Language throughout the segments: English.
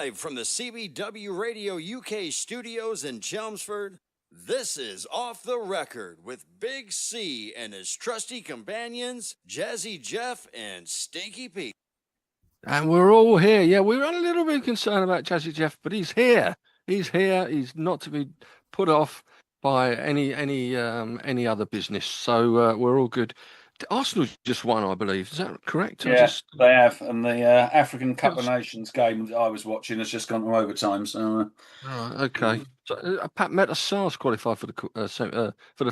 Live from the CBW Radio UK studios in Chelmsford, this is Off the Record with Big C and his trusty companions, Jazzy Jeff and Stinky Pete. And we're all here. Yeah, we were a little bit concerned about Jazzy Jeff, but he's here. He's here. He's not to be put off by any other business. So we're all good. Arsenal just won, I believe. Is that correct? Yeah, they have. And the African Cup of Nations game that I was watching has just gone to overtime. So, okay. So Pat Metassar's qualified for the final. for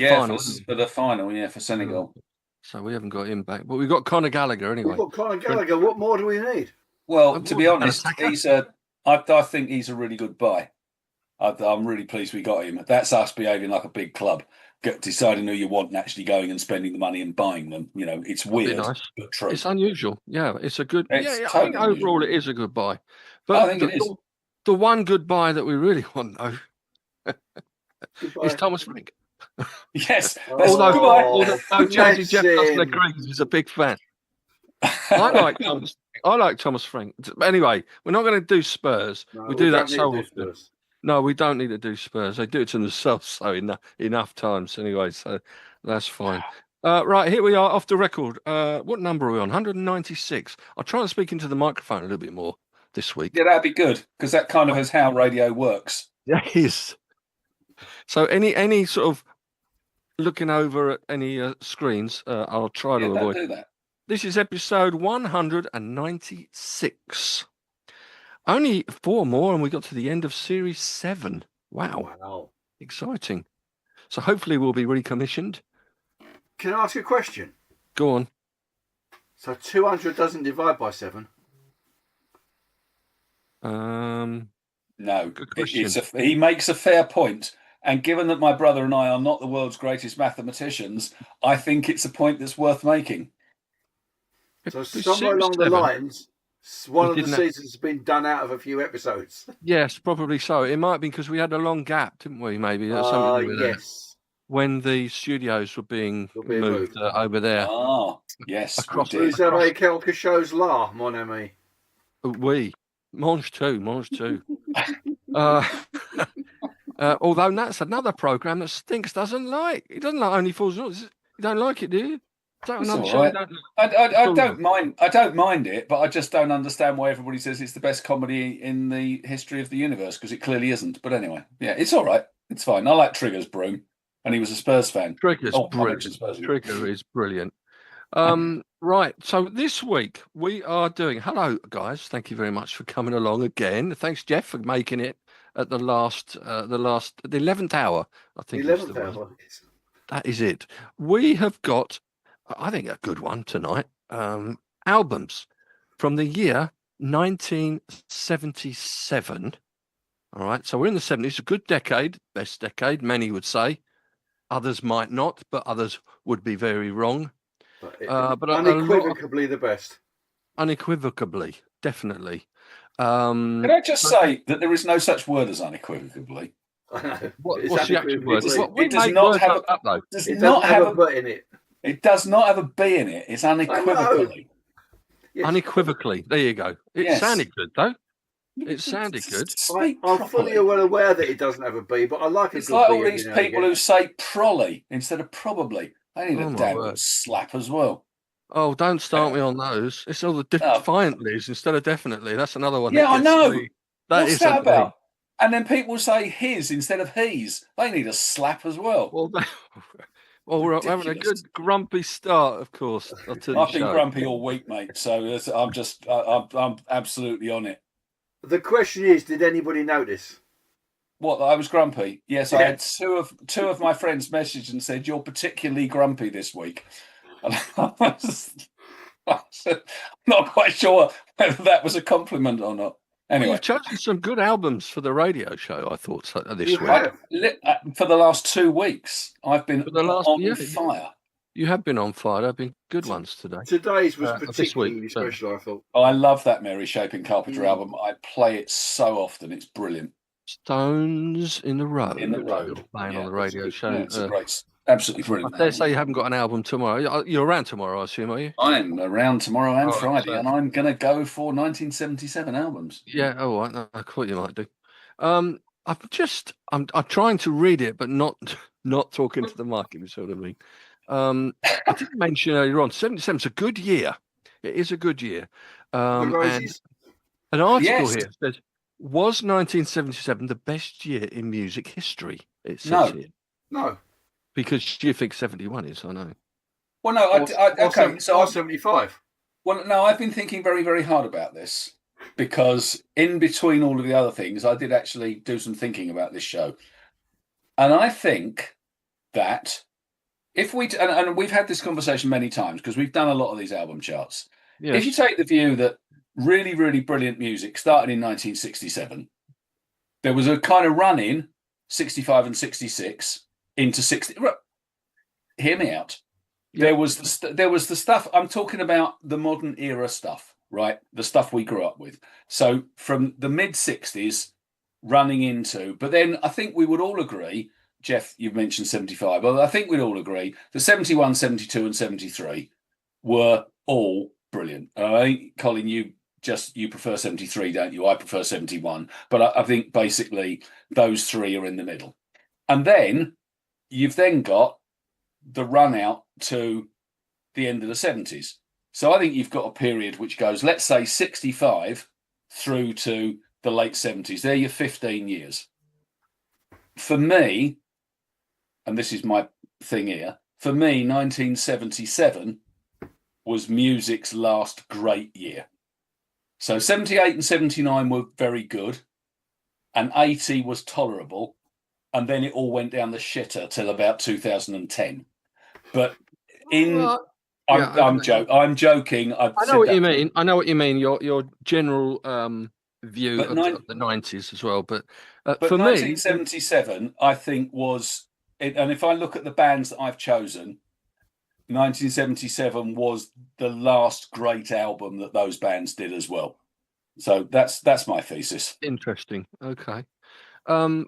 the final, yeah, for Senegal. So we haven't got him back, but we've got Conor Gallagher anyway. We've got Conor Gallagher. What more do we need? Well, to be honest, I think he's a really good buy. I'm really pleased we got him. That's us behaving like a big club, deciding who you want and actually going and spending the money and buying them. You know, it's weird, nice. But true. It's unusual. Yeah, it's a good. I think overall it is a good buy. But I think it is. The one good buy that we really want, though, is Thomas Frank. Yes. Although Jazzy Jeff doesn't agree, he's a big fan. I like Thomas Frank. But anyway, we're not going to do Spurs. No, we do that so often. No, we don't need to do Spurs. They do it to themselves so enough times anyway, so that's fine. Right, here we are off the record. What number are we on? 196. I'll try and speak into the microphone a little bit more this week. Yeah, that'd be good, because that kind of is how radio works. Yeah, it is. So any sort of looking over at any screens, I'll try to avoid. Do that. This is episode 196. Only 4 more, and we got to the end of series 7. Wow. Exciting. So hopefully we'll be recommissioned. Can I ask a question? Go on. So 200 doesn't divide by 7? No. He makes a fair point. And given that my brother and I are not the world's greatest mathematicians, I think it's a point that's worth making. So somewhere along the lines, one of the seasons has been done out of a few episodes. Yes, probably so. It might be because we had a long gap, didn't we? Maybe that's something with yes. When the studios were being moved over there. Oh, yes. Across Vous avez quelque chose là, mon ami? Oui. Mange tout. Although that's another programme that Stinks doesn't like. He doesn't like Only Fools and Horses. You don't like it, do you? I don't mind it, but I just don't understand why everybody says it's the best comedy in the history of the universe, because it clearly isn't. But anyway, yeah, it's all right. It's fine. I like Trigger's Broom, and he was a Spurs fan. Trigger is brilliant. Right, so this week we are doing. Hello, guys. Thank you very much for coming along again. Thanks, Jeff, for making it at the 11th hour. I think 11th hour. That is it. We have got, I think, a good one tonight. Albums from the year 1977. All right, so we're in the 70s, a good decade, best decade, many would say. Others might not, but others would be very wrong. But unequivocally the best. Unequivocally, definitely. Can I just say that there is no such word as unequivocally? I know. What's the actual word? It does not have a B in it. It does not have a B in it. It's unequivocally. Yes. Unequivocally. There you go. It sounded good, though. It sounded good. I'm fully aware that it doesn't have a B, but I like it's like all these people who say probably instead of probably. They need a damn slap as well. Oh, don't start me on those. It's all the defiantly's instead of definitely. That's another one. Yeah, I know. What's that about? And then people say his instead of he's. They need a slap as well. Well, we're having a good grumpy start, of course. I've been grumpy all week, mate. So I'm absolutely on it. The question is, did anybody notice? What, that I was grumpy? Yes, I had two of my friends messaged and said, "You're particularly grumpy this week." And I'm not quite sure whether that was a compliment or not. Anyway, you've chosen some good albums for the radio show, I thought, this week. For the last 2 weeks, I've been on fire. You have been on fire. There have been good ones today. Today's was particularly special, I thought. Oh, I love that Mary Shaping Carpenter album. I play it so often. It's brilliant. Stones in the Road. In the Road. Playing on the radio show. It's a great Absolutely brilliant. I dare say you haven't got an album tomorrow. You're around tomorrow, I assume, are you? I'm around tomorrow and All right, Friday, so- and I'm going to go for 1977 albums. Yeah, all right. I thought you might do. I'm trying to read it, but not not talking to the mic, if you see what I mean. I did mention earlier on, 77 is a good year. It is a good year. And an article Yes. here says, was 1977 the best year in music history? It says No. here. No. Because you think 71 is, I know. Well, no, okay. So 75. Well, no, I've been thinking very, very hard about this because in between all of the other things, I did actually do some thinking about this show. And I think that if and we've had this conversation many times because we've done a lot of these album charts. Yes. If you take the view that really, really brilliant music started in 1967, there was a kind of run in 65 and 66 into 60. Hear me out. Yeah. There was the stuff I'm talking about, the modern era stuff, right? The stuff we grew up with. So from the mid 60s running into, but then I think we would all agree, Jeff, you've mentioned 75, but I think we'd all agree that 71, 72 and 73 were all brilliant. I think, Colin, you prefer 73, don't you? I prefer 71, but I think basically those three are in the middle. And then you've then got the run out to the end of the 70s. So I think you've got a period which goes, let's say 65 through to the late 70s. They're your 15 years. For me, and this is my thing here, for me, 1977 was music's last great year. So 78 and 79 were very good, and 80 was tolerable, and then it all went down the shitter till about 2010. But I'm joking. I know what you mean. I know what you mean. Your general view of the 90s as well. But for 1977, me, I think was, and if I look at the bands that I've chosen, 1977 was the last great album that those bands did as well. So that's my thesis. Interesting. Okay.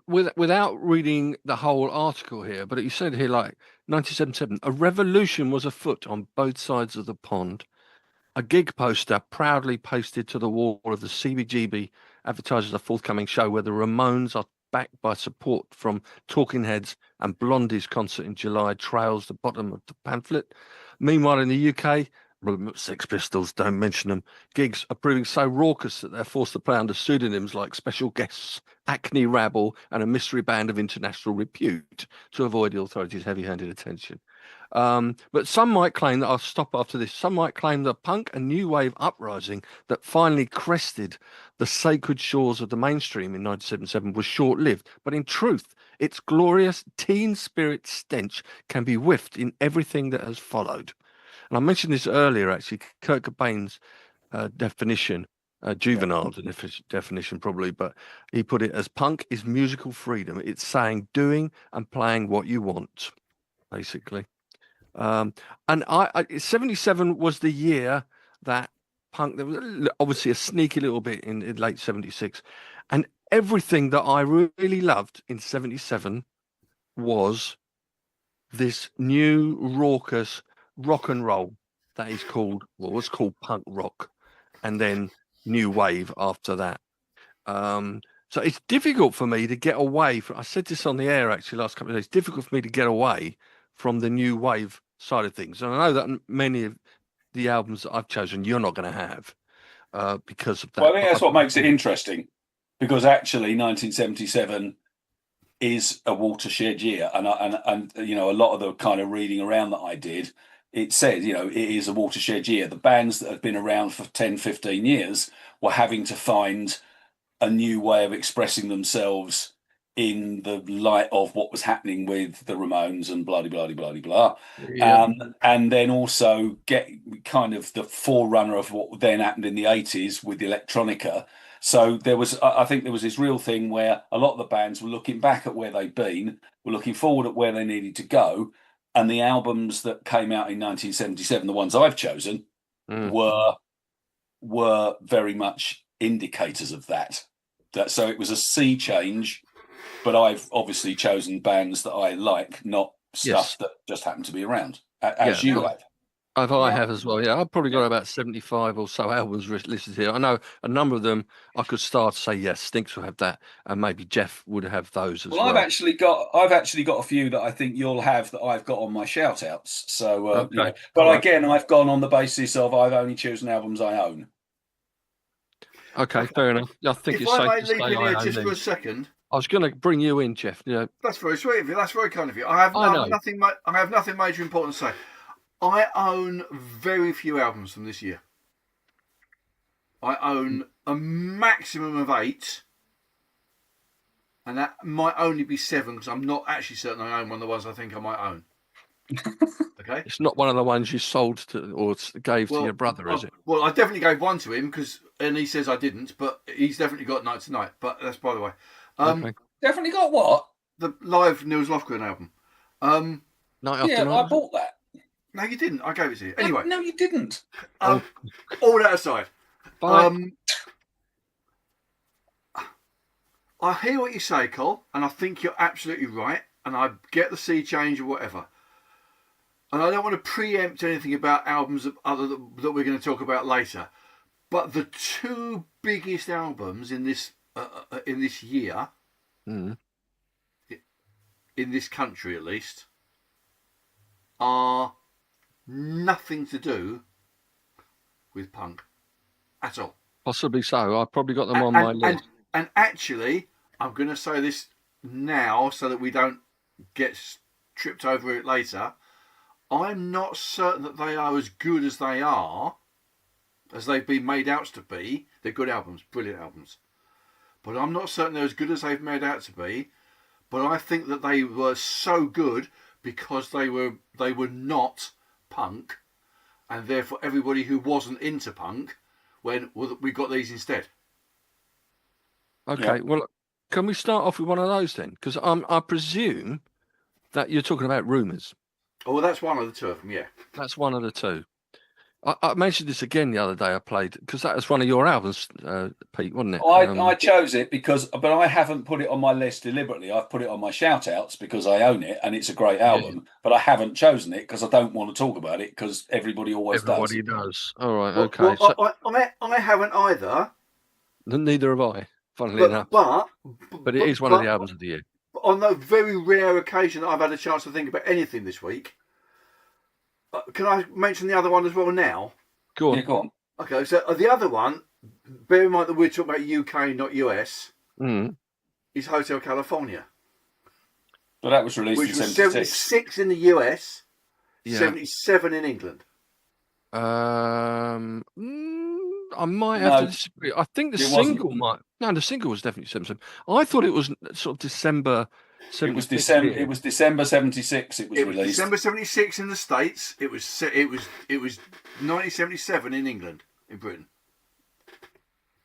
Without reading the whole article here, but you said here, like 1977, a revolution was afoot on both sides of the pond. A gig poster proudly pasted to the wall of the CBGB advertises a forthcoming show where the Ramones are backed by support from Talking Heads, and Blondie's concert in July trails the bottom of the pamphlet. Meanwhile, in the UK, Sex Pistols, don't mention them, gigs are proving so raucous that they're forced to play under pseudonyms like Special Guests, Acne Rabble, and a mystery band of international repute to avoid the authorities' heavy-handed attention. But some might claim that, I'll stop after this, some might claim that punk and new wave uprising that finally crested the sacred shores of the mainstream in 1977 was short-lived. But in truth, its glorious teen spirit stench can be whiffed in everything that has followed. And I mentioned this earlier, actually, Kurt Cobain's definition, juvenile definition probably, but he put it as punk is musical freedom. It's saying, doing and playing what you want, basically. And 77 was the year that punk, there was obviously a sneaky little bit in late 76. And everything that I really loved in 77 was this new raucous rock and roll that is called, well, was called punk rock, and then new wave after that. So it's difficult for me to get away from, I said this on the air actually last couple of days, difficult for me to get away from the new wave side of things. And I know that many of the albums that I've chosen you're not going to have because of that. Well, I think that's what makes it interesting, because actually 1977 is a watershed year, and you know, a lot of the kind of reading around that I did, it said, you know, it is a watershed year. The bands that have been around for 10, 15 years were having to find a new way of expressing themselves in the light of what was happening with the Ramones and blah, blah, blah, blah, blah. Yeah. And then also get kind of the forerunner of what then happened in the 80s with the electronica. So I think there was this real thing where a lot of the bands were looking back at where they'd been, were looking forward at where they needed to go. And the albums that came out in 1977, the ones I've chosen, were very much indicators of that. So it was a sea change, but I've obviously chosen bands that I like, not stuff that just happened to be around, as you have. I have as well. Yeah, I've probably got about 75 or so albums listed here. I know a number of them. I could start to say yes, Stinks will have that, and maybe Jeff would have those as well. I've actually got a few that I think you'll have that I've got on my shout outs. So, but again, I've gone on the basis of I've only chosen albums I own. Okay, fair enough. I think it's safe to say I own just these. for a second. I was going to bring you in, Jeff. Yeah, that's very sweet of you. That's very kind of you. I have nothing major important to say. I own very few albums from this year. I own a maximum of 8, and that might only be 7 because I'm not actually certain I own one of the ones I think I might own. Okay, it's not one of the ones you sold to or gave to your brother, is it? Well, I definitely gave one to him and he says I didn't, but he's definitely got Night Tonight. But that's by the way. Definitely got what? The live Nils Lofgren album. Night After Night. I bought that. No, you didn't. I gave it to you. Anyway. No, you didn't. All that aside. I hear what you say, Cole, and I think you're absolutely right, and I get the sea change or whatever. And I don't want to preempt anything about albums that we're going to talk about later. But the 2 biggest albums in this year, in this country at least, are nothing to do with punk at all. Possibly so. I've probably got them on my list. And actually, I'm going to say this now so that we don't get tripped over it later. I'm not certain that they are as good as they are, as they've been made out to be. They're good albums, brilliant albums. But I'm not certain they're as good as they've made out to be. But I think that they were so good because they were not punk, and therefore everybody who wasn't into punk we got these instead. Okay, well, can we start off with one of those then? Because I presume that you're talking about Rumours. Oh, well, that's one of the 2 of them, yeah. That's one of the 2. I mentioned this again the other day. I played because that was one of your albums, Pete, wasn't it? I chose it but I haven't put it on my list deliberately. I've put it on my shout outs because I own it and it's a great album. Yeah. But I haven't chosen it because I don't want to talk about it because everybody does. Everybody does. All right, okay. I haven't either. Neither have I. Funnily enough, but it is one of the albums of the year. On the very rare occasion that I've had a chance to think about anything this week. Can I mention the other one as well now? Go on. Yeah, go on. Okay, so the other one, bear in mind that we're talking about UK, not US, is Hotel California. Well, that was released in 76 in the US, 77 in England. I might have to disagree. I think the single the single was definitely 77. I thought it was sort of December. It was December 76. It was released. December 76 in the States. It was 1977 in England, in Britain.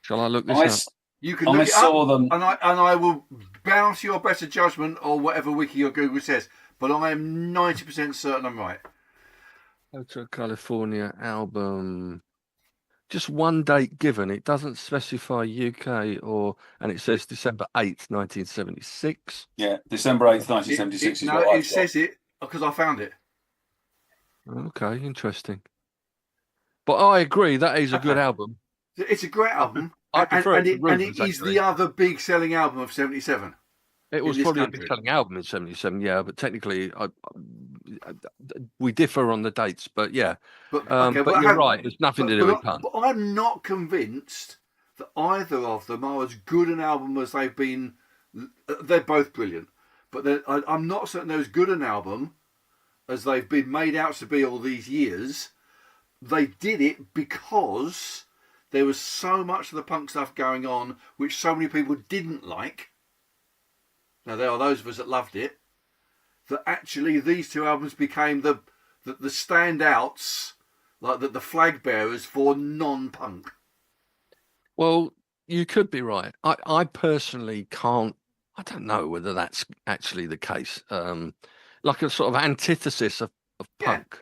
Shall I look this up? You can look it up, and I will bow to your better judgment or whatever Wiki or Google says. But I am 90% certain I'm right. Hotel California album. Just one date given. It doesn't specify UK and it says December 8th, 1976. Yeah, December 8th, 1976 is what I've got. It says it because I found it. Okay, interesting. But I agree, that is a good album. It's a great album. I prefer it is the other big selling album of 77. It was probably a big selling album in 77, yeah, but technically we differ on the dates, but yeah. But you're right, it's nothing to do with punk. But I'm not convinced that either of them are as good an album as they've been. They're both brilliant, but I'm not certain they're as good an album as they've been made out to be all these years. They did it because there was so much of the punk stuff going on, which so many people didn't like. Now, there are those of us that loved it, that actually these 2 albums became the standouts, like the flag bearers for non-punk. Well, you could be right. I personally can't, I don't know whether that's actually the case. Like a sort of antithesis of punk.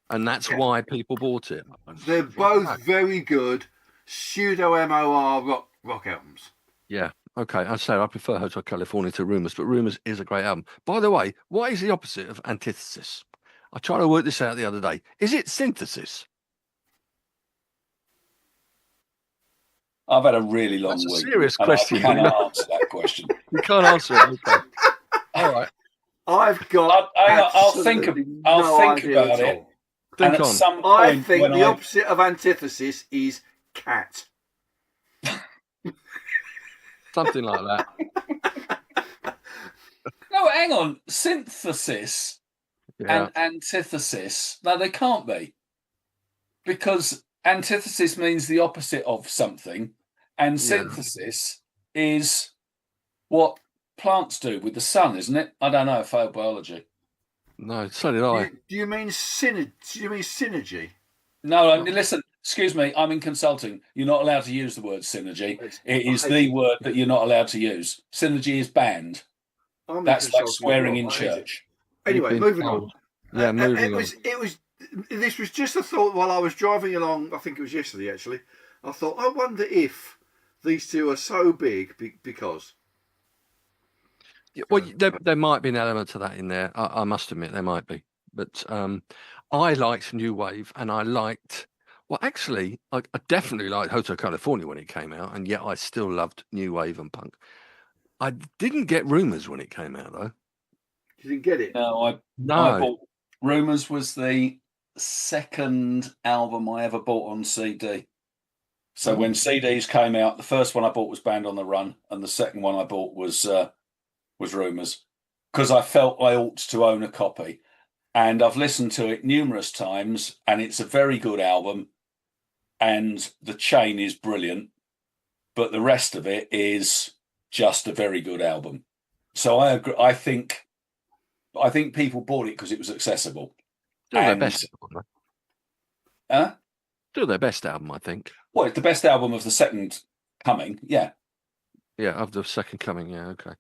And that's why people bought it. They're both very good pseudo-MOR rock albums. Yeah. Okay, I say I prefer Hotel California to Rumours, but Rumours is a great album. By the way, what is the opposite of antithesis? I tried to work this out the other day. Is it synthesis? I've had a really long That's a week, serious and question. I cannot answer that question. You can't answer it. Okay. All right. I've got I'll think absolutely I'll no think idea about at it. all. And Think at on. some I point, think when the opposite of antithesis is cat. Something like that. no, hang on, synthesis Yeah. and antithesis. No, they can't be, because antithesis means the opposite of something, and Yeah. synthesis is what plants do with the sun, isn't it? I don't know. I failed biology. No, so did I. Do you mean synergy? Do you mean synergy? No, listen. Excuse me. I'm in consulting. You're not allowed to use the word synergy. It is the word that you're not allowed to use. Synergy is banned. That's like swearing in church. Anyway, moving on. Yeah, moving on. This was just a thought while I was driving along. I think it was yesterday, actually. I thought, I wonder if these two are so big because. Well, there might be an element to that in there. I must admit there might be. But I liked New Wave, and I liked. Well, actually, I definitely liked Hotel California when it came out, and yet I still loved New Wave and punk. I didn't get Rumours when it came out, though. You didn't get it? No, I bought Rumours was the second album I ever bought on CD. So when CDs came out, the first one I bought was Band on the Run, and the second one I bought was Rumours, because I felt I ought to own a copy. And I've listened to it numerous times, and it's a very good album, and the chain is brilliant, but the rest of it is just a very good album. So I agree. I think people bought it because it was accessible. Still their best album. Huh? Still their best album, I think. Well, it's the best album of the second coming. Yeah. Yeah, of the second coming. Yeah, okay.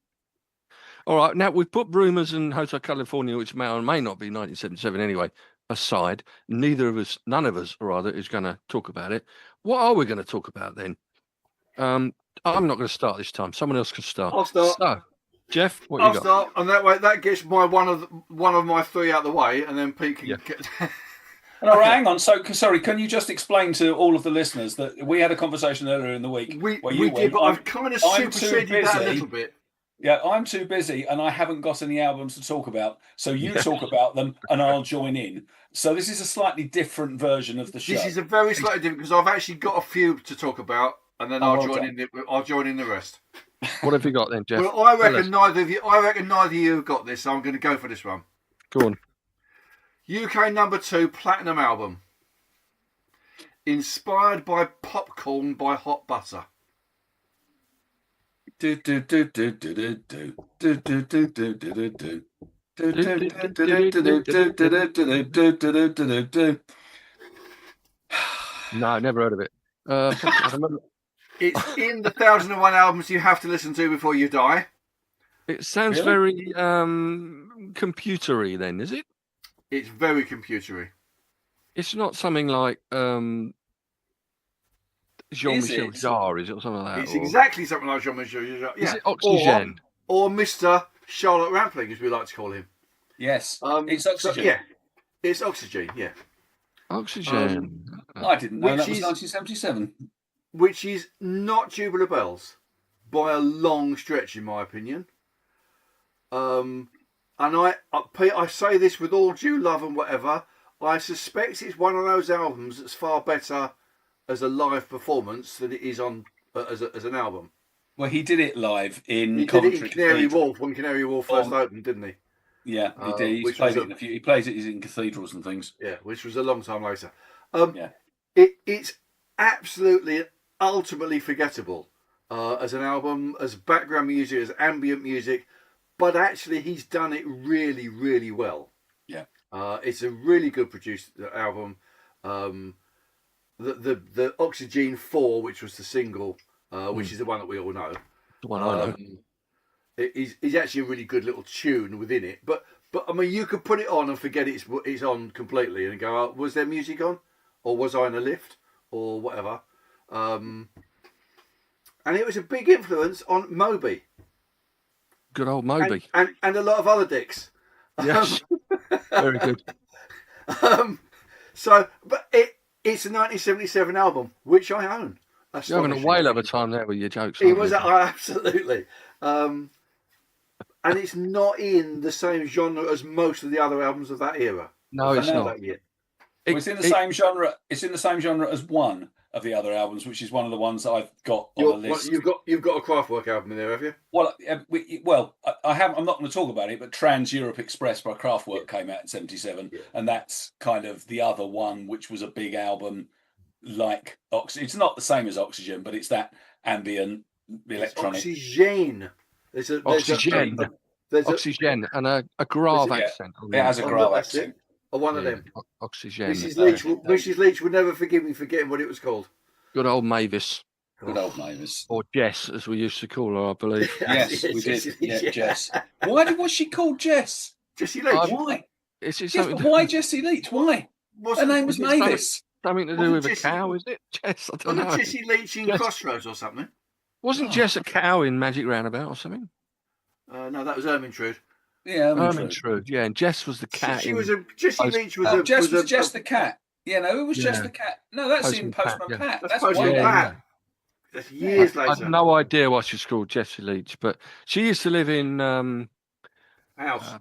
All right. Now we've put Rumours and Hotel California, which may or may not be 1977 anyway, aside. None of us, rather, is going to talk about it. What are we going to talk about then? I'm not going to start this time. Someone else can start. I'll start. So, Jeff, what I'll you got? start, and that way that gets one of my three out of the way, and then Pete can get. No, hang on. So, sorry, can you just explain to all of the listeners that we had a conversation earlier in the week? We did, but I've kind of superseded that a little bit. Yeah, I'm too busy, and I haven't got any albums to talk about. So you talk about them, and I'll join in. So this is a slightly different version of the show. This is a very slightly different, because I've actually got a few to talk about, and then I'll join in the rest. What have you got then, Jeff? Well, I reckon neither of you have got this, so I'm going to go for this one. Go on. UK #2 platinum album. Inspired by Popcorn by Hot Butter. No, never heard of it. It's in the 1001 albums you have to listen to before you die. It sounds very computery then, is it? It's very computery. It's not something like Jean-Michel Jarre, is it, or something like that? It's exactly something like Jean-Michel Jarre. Yeah. Is it Oxygen? Or Mr. Charlotte Rampling, as we like to call him. Yes. It's Oxygen. So, yeah. It's Oxygen, yeah. Oxygen. I didn't know that was 1977. Which is not Tubular Bells by a long stretch, in my opinion. And I say this with all due love and whatever. I suspect it's one of those albums that's far better as a live performance than it is on as an album. Well, he did it live in. He did it in Canary Wharf when Canary Wharf first oopened, didn't he? Yeah, he did. He plays it in cathedrals and things. Yeah, which was a long time later. It's absolutely, ultimately forgettable as an album, as background music, as ambient music. But actually, he's done it really, really well. Yeah, it's a really good produced album. The Oxygen 4, which was the single, which is the one that we all know. The one I know. Is actually a really good little tune within it. But I mean, you could put it on and forget it's on completely and go, oh, was there music on, or was I in a lift, or whatever. and it was a big influence on Moby. Good old Moby. And a lot of other dicks. Yes. Very good. But it's a 1977 album, which I own. You're having a whale of a time there with your jokes. It was absolutely. And it's not in the same genre as most of the other albums of that era. No, it's not. Well, it's in the same genre. It's in the same genre as one of the other albums, which is one of the ones that I've got on the list. You've got a Kraftwerk album in there, have you? Well, I have. I'm not going to talk about it, but Trans Europe Express by Kraftwerk came out in '77, and that's kind of the other one, which was a big album. Like it's not the same as Oxygen, but it's that ambient electronic. Oxygen. Oxygen. Oxygen and a grave accent. It has a grave accent. One of them. Oxygen. Mrs. Leach would never forgive me for forgetting what it was called. Good old Mavis. Good old Mavis. Or Jess, as we used to call her, I believe. Yes, we did. Yeah, Jess. Why was she called Jess? Jessie Leach. Why? But why Jessie Leach? Why? Her name was Mavis. Something to do with a cow, is it? Jess, I don't know. Jessie Leach in Crossroads or something? Wasn't Jess a cow in Magic Roundabout or something? No, that was Ermintrude. Yeah, Ermintrude. Yeah, and Jess was the cat. Jessie Leach was Jess the cat. Yeah, no, it was just the cat. No, that's in Postman Pat. That's Postman Pat. That's years later. I had no idea what she's called, Jessie Leach, but she used to live in House.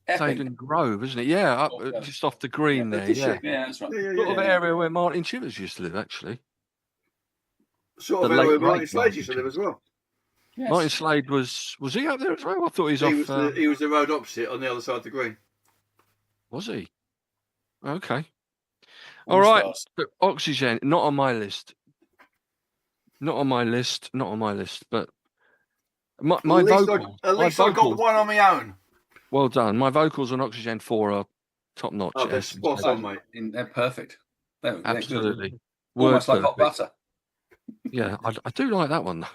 Sayden Grove, isn't it? Yeah, just off the green there. Yeah, that's right. Sort of area where Martin Chivers used to live, actually. Sort of area where Martin Slade used to live as well. Yes. Martin Slade was he up there as well? I thought he was he was the road opposite on the other side of the green. Was he? Okay. All right. Oxygen, not on my list. Not on my list. But my vocals. At least I got one on my own. Well done. My vocals on Oxygen 4 are top notch. Oh, they're spot on, mate. They're perfect. Absolutely. Almost like hot butter. Yeah, I do like that one though.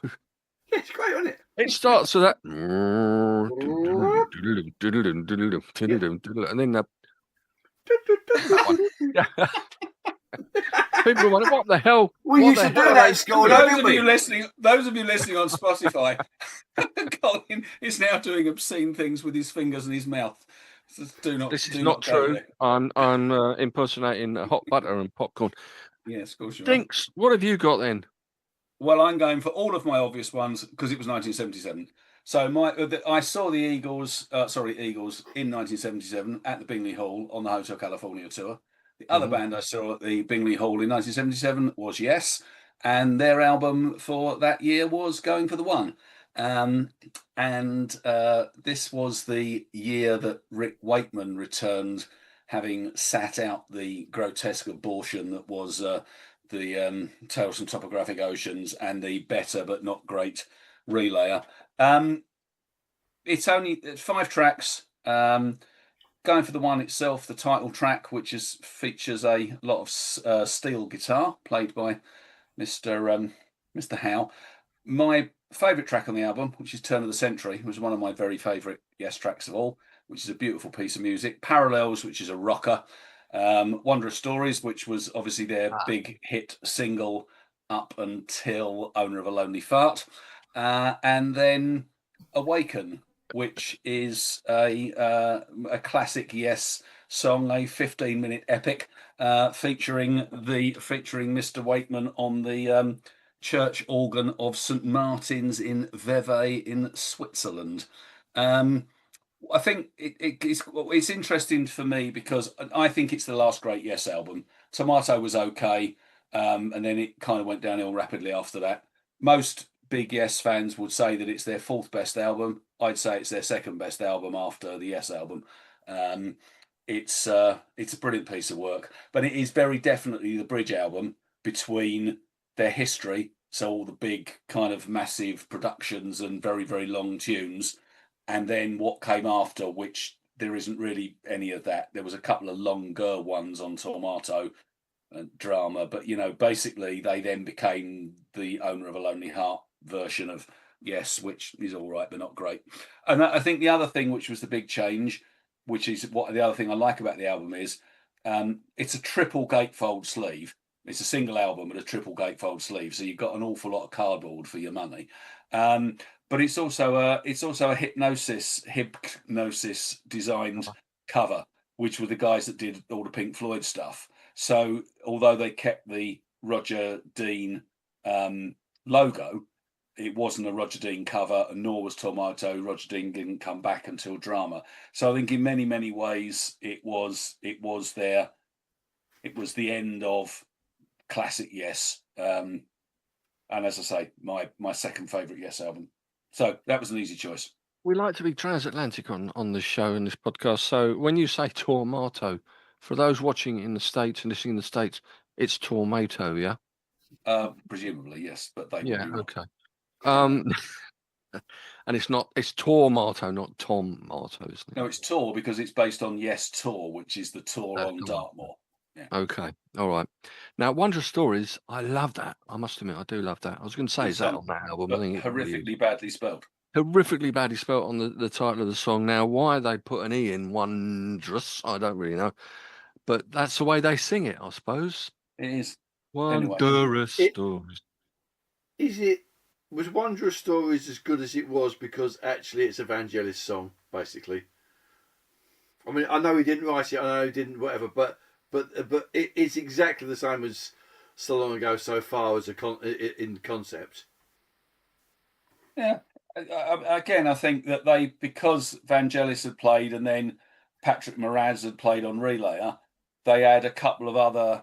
Yeah, it's great, isn't it? It starts with that, and then people wonder what the hell. We used to do that in school. Those of you listening on Spotify, Colin is now doing obscene things with his fingers and his mouth. This is not true. I'm impersonating hot butter and popcorn. Yes, of course you are. Dinks, what have you got then? Well, I'm going for all of my obvious ones because it was 1977. So I saw the Eagles in 1977 at the Bingley Hall on the Hotel California tour. The other band I saw at the Bingley Hall in 1977 was Yes, and their album for that year was Going for the One. This was the year that Rick Wakeman returned, having sat out the grotesque abortion that was the Tales from Topographic Oceans and the better but not great Relayer. It's only 5 tracks. Going for the One itself, the title track, which features a lot of steel guitar played by Mr. Howe. My favourite track on the album, which is Turn of the Century, was one of my very favourite Yes tracks of all, which is a beautiful piece of music. Parallels, which is a rocker. Wondrous Stories, which was obviously their big hit single up until Owner of a Lonely Fart. And then Awaken, which is a classic Yes song, a 15-minute epic featuring Mr. Wakeman on the church organ of St. Martin's in Vevey in Switzerland. I think it's interesting for me because I think it's the last great Yes album. Tomato was okay, and then it kind of went downhill rapidly after that. Most big Yes fans would say that it's their 4th best album. I'd say it's their 2nd best album after the Yes album. It's a brilliant piece of work, but it is very definitely the bridge album between their history, so all the big kind of massive productions and very, very long tunes, and then what came after, which there isn't really any of that. There was a couple of longer ones on Tomato drama, but basically they then became the Owner of a Lonely Heart version of Yes, which is all right but not great. And I think the other thing, which was the big change, which is what the other thing I like about the album is, it's a triple gatefold sleeve, It's a single album with a triple gatefold sleeve, so you've got an awful lot of cardboard for your money. But it's also a hypnosis designed cover, which were the guys that did all the Pink Floyd stuff. So although they kept the Roger Dean logo, it wasn't a Roger Dean cover, and nor was Tomato. Roger Dean didn't come back until Drama. So I think in many, many ways it was the end of classic Yes. And as I say, my second favourite Yes album. So that was an easy choice. We like to be transatlantic on this show and this podcast. So when you say tomato, for those watching in the States and listening in the States, it's tomato, yeah? Presumably, yes, but they would Yeah, be wrong. okay. And it's tomato, not tomato, isn't it? No, it's Tour because it's based on Yes Tour, which is the tour That's on the one. Dartmoor. Yeah. Okay, all right. Now, Wondrous Stories, I love that. I must admit, I do love that. I was going to say, Good is that song, on that album? I but think it really is. horrifically badly spelled. Horrifically badly spelt on the title of the song. Now, why they put an E in Wondrous, I don't really know. But that's the way they sing it, I suppose. It is. Anyway. Wondrous Stories. Was Wondrous Stories as good as it was because actually it's a Vangelis song, basically? I mean, I know he didn't write it, I know he didn't whatever, but it's exactly the same as So Long Ago, So Far as in concept. Yeah. Again, I think that because Vangelis had played and then Patrick Moraz had played on Relayer, they had a couple of other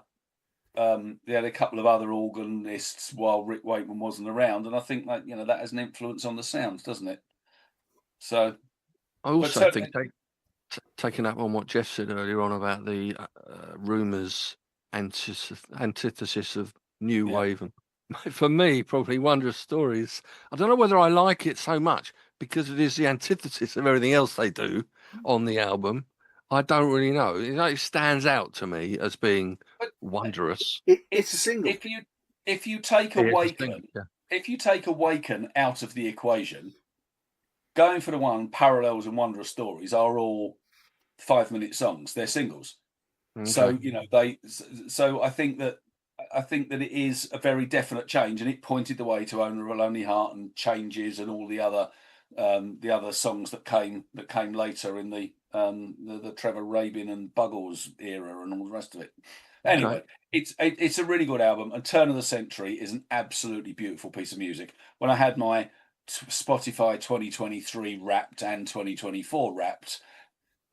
organists while Rick Wakeman wasn't around, and I think that that has an influence on the sounds, doesn't it? So I also think taking up on what Jeff said earlier on about the rumours, antithesis of new wave, and for me, probably Wondrous Stories. I don't know whether I like it so much because it is the antithesis of everything else they do on the album. I don't really know. It stands out to me as being wondrous. It's a single. If you take Awaken, if you take Awaken out of the equation, Going for the One, Parallels, and Wondrous Stories are all 5-minute songs. They're singles. Okay. So So I think that it is a very definite change, and it pointed the way to Owner of a Lonely Heart and Changes and all the other songs that came later in the Trevor Rabin and Buggles era and all the rest of it. Anyway, it's a really good album, and Turn of the Century is an absolutely beautiful piece of music. When I had my Spotify 2023 Wrapped and 2024 Wrapped,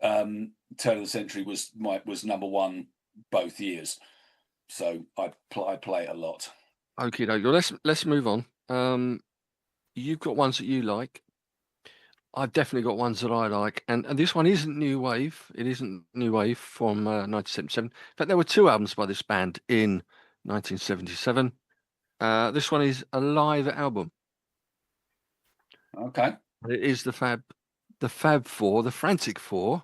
Turn of the Century was number one both years, so I play it a lot. Okay, let's move on. You've got ones that you like. I've definitely got ones that I like, and this one isn't new wave. It isn't new wave from 1977. In fact, there were two albums by this band in 1977. This one is a live album. Okay. It is the Fab Four, the Frantic Four,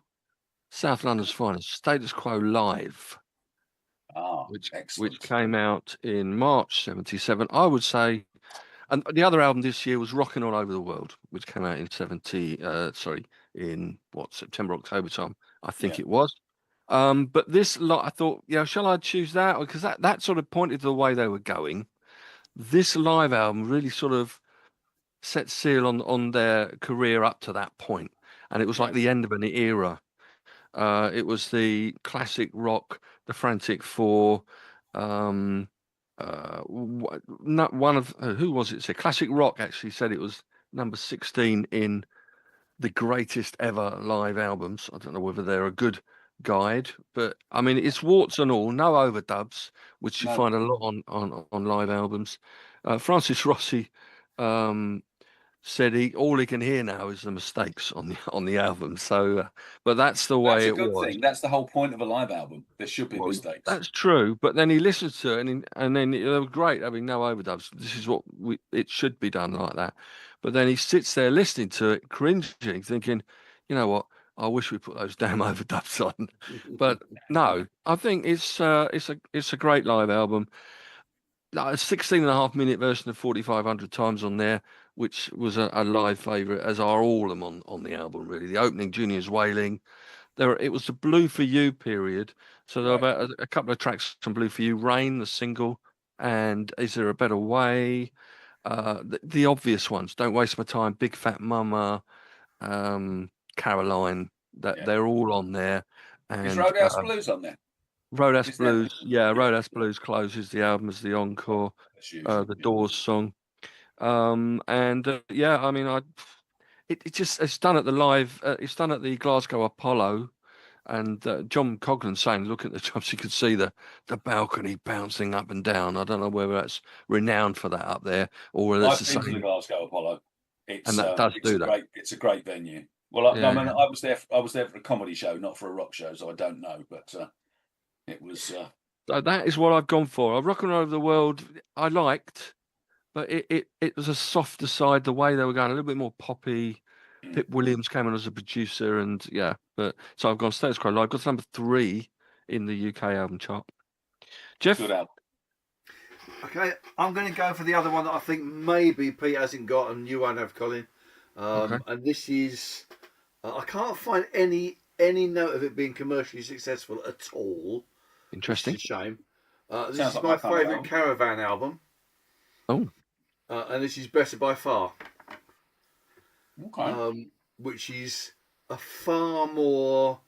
South London's finest, Status Quo Live, which came out in March 77. I would say, and the other album this year was Rockin' All Over the World, which came out in September, October time, I think it was. But this lot, I thought, shall I choose that? Because that sort of pointed to the way they were going. This live album really sort of set seal on their career up to that point, and it was like the end of an era. It was the classic rock, the Frantic Four. One of who was it? Classic Rock actually said it was number 16 in the greatest ever live albums. I don't know whether they're a good guide, but I mean it's warts and all, no overdubs, which you find a lot on live albums. Francis Rossi said all he can hear now is the mistakes on the album. So, but that's the way it was. That's a good thing. That's the whole point of a live album. There should be mistakes. That's true. But then he listens to it, and then they were great having no overdubs. This is what it should be done like that. But then he sits there listening to it, cringing, thinking, you know what? I wish we put those damn overdubs on. But no, I think it's a great live album. A 16.5-minute version of 4,500 Times on there, which was a live favourite, as are all of them on the album, really. The opening, Junior's Wailing, It was the Blue for You period. So there were Right. about a couple of tracks from Blue for You, Rain, the single, and Is There a Better Way? The obvious ones, Don't Waste My Time, Big Fat Mama, Caroline, that Yeah. they're all on there. Is And Roadhouse Blues on there? Roadhouse Is that- Blues, yeah, Roadhouse Blues closes the album as the encore, That's usual, the yeah. Doors song. And yeah, I mean, it's done at the live, it's done at the Glasgow Apollo, and John Coglan saying, look at the jumps, you could see the balcony bouncing up and down. I don't know whether that's renowned for that up there or whether it's I've the been to the same. Glasgow Apollo. It's And that does do that. It's a great venue. Well, I Yeah, mean, yeah. I was there for a comedy show, not for a rock show, so I don't know, but it was. So that is what I've gone for. Rock and Roll Over the World, I liked, but it was a softer side. The way they were going, a little bit more poppy. Pip Williams came on as a producer, and yeah. But so I've gone Status Quo Live. Got to number 3 in the UK album chart. Jeff, Good album. Okay, I'm going to go for the other one that I think maybe Pete hasn't got and you won't have, Colin. Okay. And this is, I can't find any note of it being commercially successful at all. Interesting. Which is a shame. This Sounds is like my my kind of favourite album. Caravan album. Oh, And this is Better by Far. Okay. Which is a far more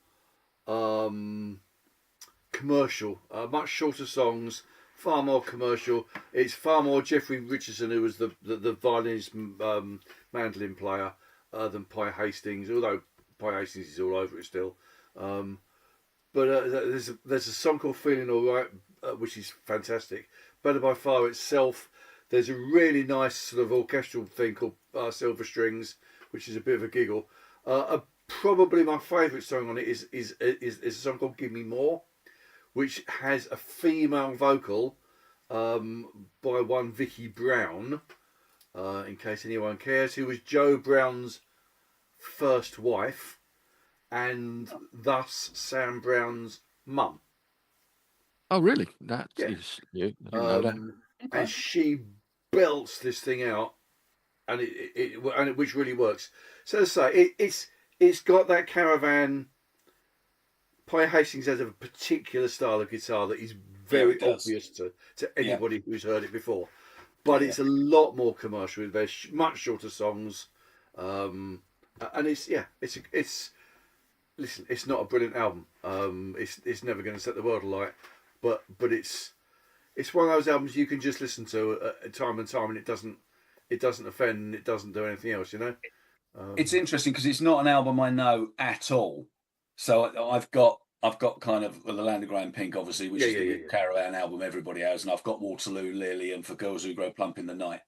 commercial, much shorter songs, far more commercial. It's far more Jeffrey Richardson, who was the violinist, mandolin player, than Pye Hastings. Although Pye Hastings is all over it still. But there's a song called Feeling Alright, which is fantastic. Better by Far itself. There's a really nice sort of orchestral thing called Silver Strings, which is a bit of a giggle. Probably my favourite song on it is a song called Give Me More, which has a female vocal by one Vicky Brown, in case anyone cares, who was Joe Brown's first wife and thus Sam Brown's mum. oh, really? That Yeah. is new. I didn't know that. Okay. And she belts this thing out, and it which really works. So as I say, it's got that Caravan. Pye Hastings has a particular style of guitar that is very it does. obvious to anybody who's heard it before, but it's a lot more commercial. They're much shorter songs, and listen, it's not a brilliant album. It's never going to set the world alight, but it's one of those albums you can just listen to time and time, and it doesn't offend, and it doesn't do anything else, you know. It's interesting because it's not an album I know at all. So I've got kind of the Land of Grey and Pink, obviously, which is the Caravan album everybody has, and I've got Waterloo Lily and For Girls Who Grow Plump in the Night.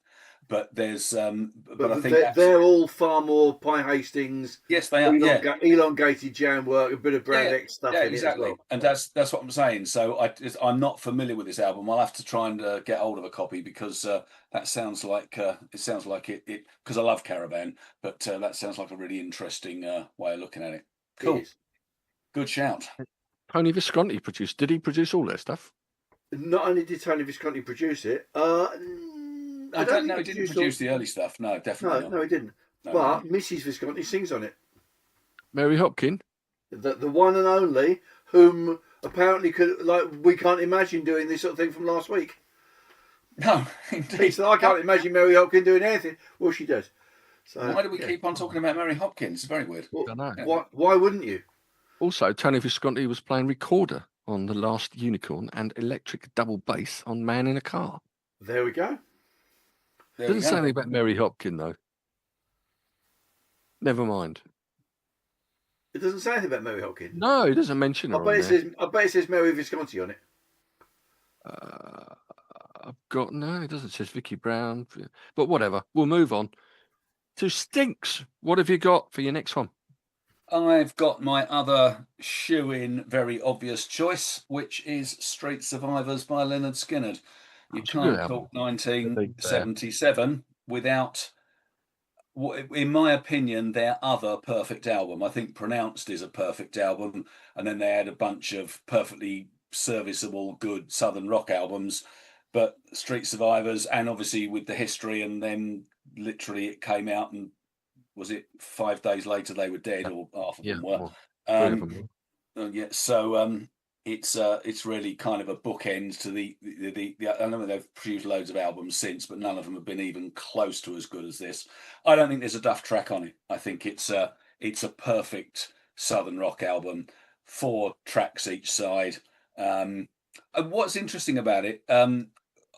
But there's but I think they're all far more Pye Hastings. Yes, they are. Elongated jam work, a bit of Brand X stuff in exactly. it as well. And that's what I'm saying. So I'm not familiar with this album. I'll have to try and get hold of a copy because that sounds like it because I love Caravan, but that sounds like a really interesting way of looking at it. Cool. Good shout. Tony Visconti produced. Did he produce all their stuff? Not only did Tony Visconti produce it, I don't know. He didn't produce the early stuff. No, definitely not. No, he didn't. No, but Mrs. Visconti sings on it. Mary Hopkin, the one and only, whom apparently we can't imagine doing this sort of thing from last week. No, indeed. So I can't imagine Mary Hopkin doing anything. Well, she does. So, why do we keep on talking about Mary Hopkins? It's very weird. Well, I don't know. Why wouldn't you? Also, Tony Visconti was playing recorder on The Last Unicorn and electric double bass on Man in a Car. There we go. Doesn't say anything about Mary Hopkin, though. Never mind. It doesn't say anything about Mary Hopkin. No, it doesn't mention her. I bet it says Mary Visconti on it. I've got no. It doesn't. It says Vicky Brown, but whatever. We'll move on to Stinks. What have you got for your next one? I've got my other shoe-in, very obvious choice, which is Street Survivors by Leonard Skinner. You can't talk 1977 without, in my opinion, their other perfect album. I think Pronounced is a perfect album, and then they had a bunch of perfectly serviceable, good Southern rock albums. But Street Survivors, and obviously with the history, and then literally it came out, and was it 5 days later they were dead, or half of them were. Three of them. Yeah, so it's really kind of a bookend to the I know they've produced loads of albums since, but none of them have been even close to as good as this. I don't think there's a duff track on it. I think it's a perfect southern rock album, 4 tracks each side. And what's interesting about it,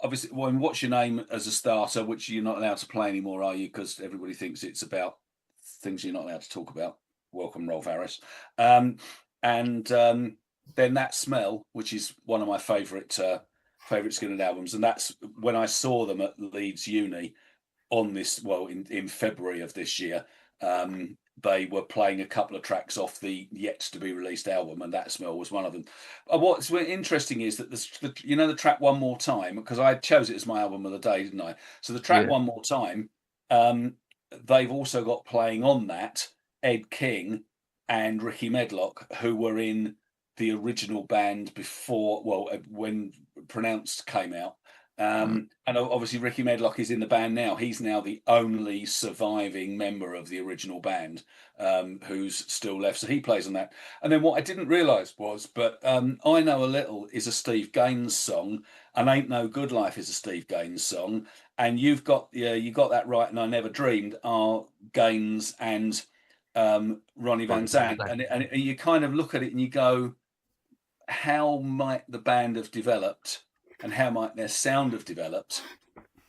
obviously, well, What's Your Name as a starter, which you're not allowed to play anymore, are you? Because everybody thinks it's about things you're not allowed to talk about. Welcome, Rolf Harris. And then That Smell, which is one of my favourite Skinhead albums, and that's when I saw them at Leeds Uni on this. Well, in February of this year, they were playing a couple of tracks off the yet to be released album, and That Smell was one of them. What's interesting is that the track One More Time, because I chose it as my album of the day, didn't I? So the track One More Time, they've also got playing on that Ed King and Ricky Medlock, who were in the original band before, when Pronounced came out. And obviously Ricky Medlock is in the band now. He's now the only surviving member of the original band who's still left. So he plays on that. And then what I didn't realise was, but I Know a Little is a Steve Gaines song, and Ain't No Good Life is a Steve Gaines song. And you got that right, and I Never Dreamed are Gaines and Ronnie Van Zant. And you kind of look at it and you go, how might the band have developed, and how might their sound have developed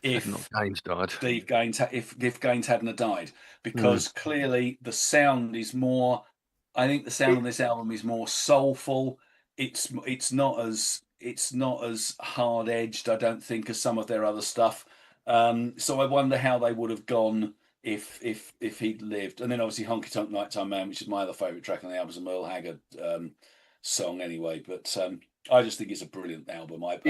if Gaines died? Steve Gaines, if Gaines hadn't have died? Because clearly the sound is more. I think the sound on this album is more soulful. It's not as hard edged, I don't think, as some of their other stuff. So I wonder how they would have gone if he'd lived. And then obviously Honky Tonk Nighttime Man, which is my other favourite track on the album, is a Merle Haggard song anyway. But I just think it's a brilliant album. I've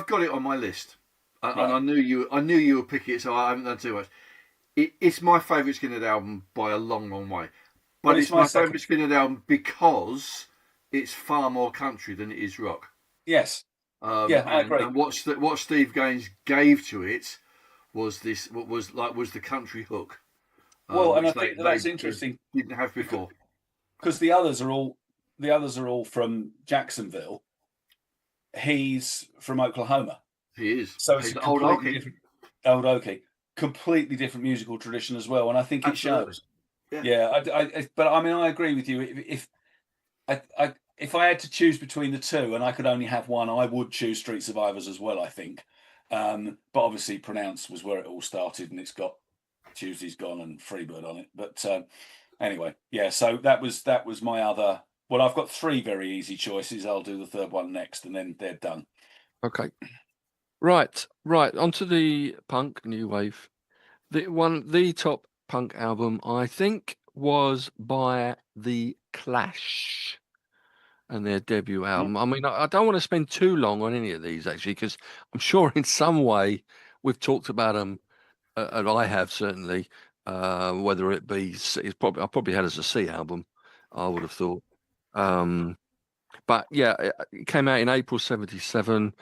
got it on my list, and I knew you would pick it, so I haven't done too much. It's my favourite Skinhead album by a long, long way. But it's my favourite Skinhead album because it's far more country than it is rock. Yes. I agree. And what Steve Gaines gave to it was the country hook. Well, and I think that's interesting. Didn't have before. Because the others are all from Jacksonville. He's from Oklahoma. He is. So it's old Okie. Completely different musical tradition as well, and I think it shows. Yeah. But I mean, I agree with you. If I had to choose between the two, and I could only have one, I would choose Street Survivors as well, I think. But obviously, Pronounced was where it all started, and it's got Tuesday's Gone and Freebird on it. But anyway, yeah. So that was my other. Well, I've got 3 very easy choices. I'll do the third one next, and then they're done. Okay. Right. Onto the punk new wave. The top punk album, I think, was by The Clash and their debut album. I mean, I don't want to spend too long on any of these actually, because I'm sure in some way we've talked about them, and I have certainly. Whether it be, I probably had as a C album, I would have thought. But yeah, it came out in April '77,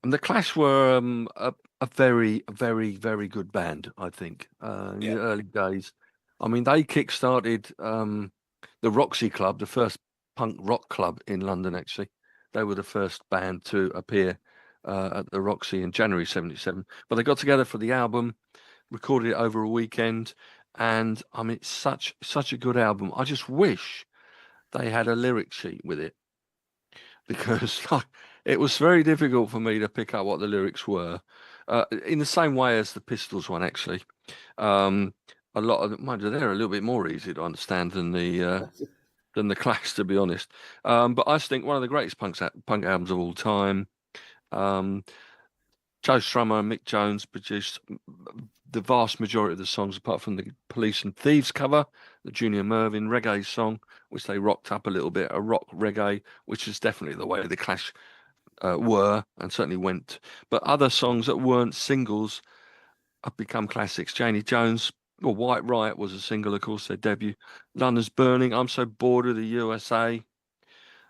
and the Clash were a very, very, very good band, I think, in the early days. I mean, they kick-started the Roxy Club, the first punk rock club in London, actually. They were the first band to appear at the Roxy in January '77. But they got together for the album, recorded it over a weekend, and I mean, it's such a good album. I just wish they had a lyric sheet with it, because it was very difficult for me to pick up what the lyrics were, in the same way as the Pistols one, actually. A lot of them, they're a little bit more easy to understand than the Clash, to be honest. But I think one of the greatest punk albums of all time. Joe Strummer and Mick Jones produced the vast majority of the songs, apart from the Police and Thieves cover, the Junior Mervyn reggae song, which they rocked up a little bit, a rock reggae, which is definitely the way the Clash were and certainly went. But other songs that weren't singles have become classics. Janie Jones, White Riot was a single, of course, their debut. London's Burning, I'm So Bored of the USA,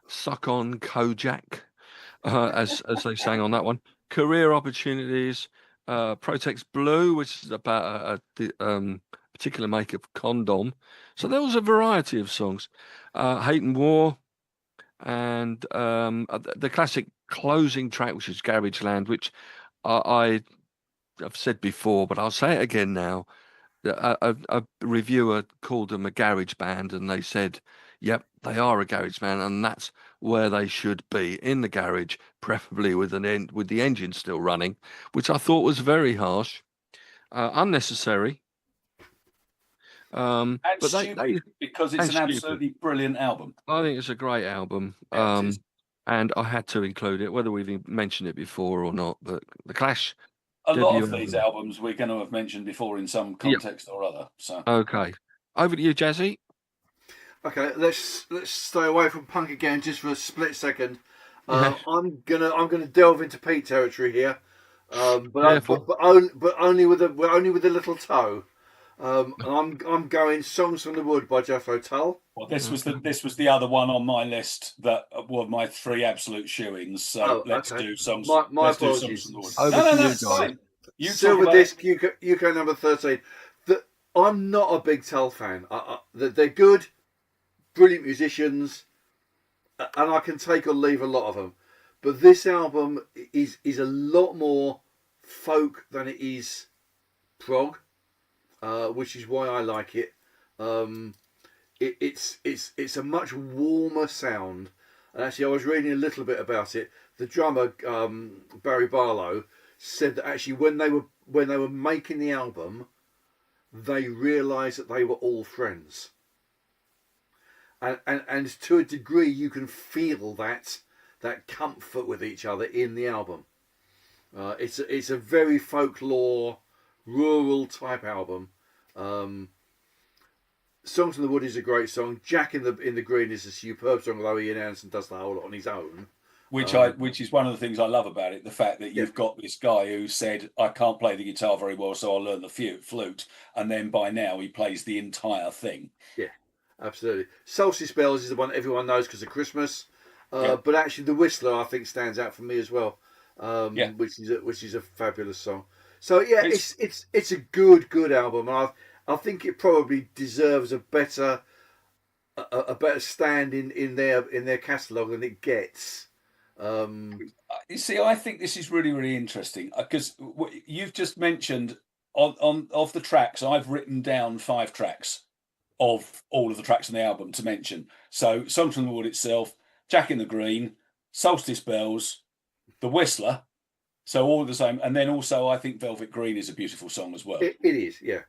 Suck On Kojak, as they sang on that one. Career Opportunities, Protex Blue, which is about a particular make of condom. So there was a variety of songs, Hate and War, and the classic closing track, which is Garage Land, which I've said before, but I'll say it again now. A reviewer called them a garage band, and they said, "Yep, they are a garage band, and that's where they should be, in the garage, preferably with the engine still running," which I thought was very harsh, unnecessary. And But stupid, because it's an absolutely brilliant album. I think it's a great album. Yeah, it is. And I had to include it, whether we've mentioned it before or not. But the Clash. A lot debut of these albums we're going to have mentioned before in some context or other. So Okay, over to you, Jazzy. Okay, let's stay away from punk again just for a split second. I'm gonna delve into Pete territory here, but only with a little toe. And I'm going Songs from the Wood by Jethro Tull. Well, this was the other one on my list that were my 3 absolute shoeings. So let's do songs. My let's apologies. do songs from the Wood. No, it's fine. You Silver Disc UK number 13. I'm not a big Tull fan. They're good, brilliant musicians, and I can take or leave a lot of them. But this album is a lot more folk than it is prog, which is why I like it. It's a much warmer sound. And actually, I was reading a little bit about it. The drummer Barry Barlow said that actually when they were making the album, they realised that they were all friends. And to a degree, you can feel that comfort with each other in the album. It's a very folklore, rural type album. Songs from the Wood is a great song. Jack in the Green is a superb song, although Ian Anderson does the whole lot on his own. Which is one of the things I love about it, the fact that you've got this guy who said, I can't play the guitar very well, so I'll learn the flute, and then by now he plays the entire thing. Yeah, absolutely. Solstice Bells is the one everyone knows because of Christmas, but actually the Whistler I think stands out for me as well, which is a fabulous song. So yeah, it's a good album. I think it probably deserves a better stand in their catalogue than it gets. You see, I think this is really, really interesting because you've just mentioned of the tracks. I've written down 5 tracks of all of the tracks on the album to mention. So, Songs from the Wood itself, Jack in the Green, Solstice Bells, The Whistler. So all the same, and then also I think Velvet Green is a beautiful song as well. It is, yeah.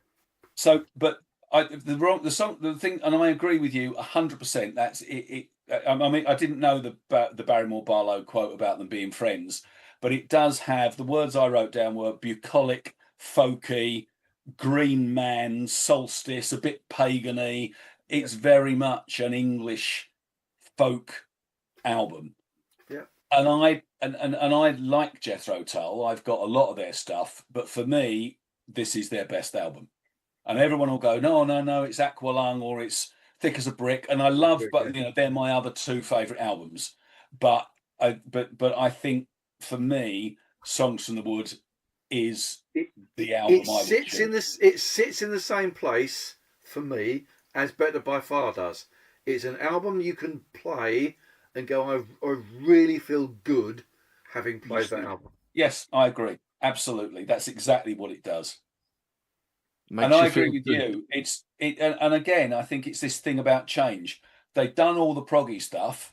So, but the thing, and I agree with you 100%. That's it. I mean, I didn't know the Barrymore Barlow quote about them being friends, but it does have, the words I wrote down were bucolic, folky, green man, solstice, a bit pagan-y. It's very much an English folk album. Yeah. And I like Jethro Tull. I've got a lot of their stuff, but for me, this is their best album. And everyone will go, no, it's Aqualung or it's Thick as a Brick, and I love, but they're my other 2 favourite albums. But I think for me, Songs from the Wood is the album. It sits in the same place for me as Better by Far does. It's an album you can play and go, I really feel good having played that album. Yes, I agree. Absolutely, that's exactly what it does. And I agree with you. And again, I think it's this thing about change. They've done all the proggy stuff,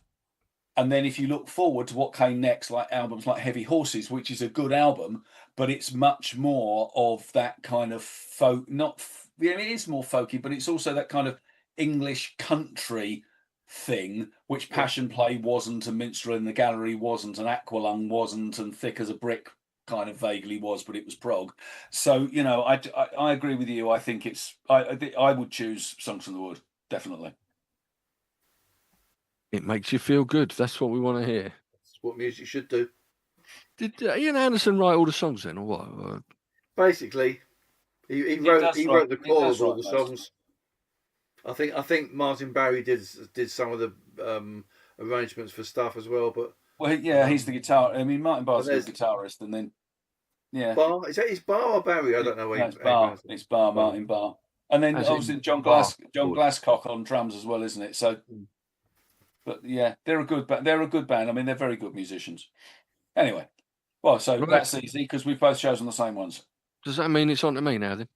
and then if you look forward to what came next, like albums like Heavy Horses, which is a good album, but it's much more of that kind of folk. It is more folky, but it's also that kind of English country thing, which Passion Play wasn't, and Minstrel in the Gallery wasn't, and Aqualung wasn't, and Thick as a Brick kind of vaguely was, but it was prog. So I agree with you. I think I would choose Songs from the Wood, definitely. It makes you feel good. That's what we want to hear. That's what music should do. Did Ian Anderson write all the songs then, or what? Basically, he wrote the core of all the songs. I think Martin Barry did some of the arrangements for stuff as well, but. Well, yeah, he's the guitar. I mean, Martin Barr's the guitarist, and then Barr, is that his Barr or Barry? I don't know. It's Barr. It's Barr. Martin Barr. And then As obviously in John bar chord. Glasscock on drums as well, isn't it? So, but yeah, they're a good band. I mean, they're very good musicians. Anyway, well, so Right. that's easy because we've both chosen the same ones. Does that mean it's on to me now then?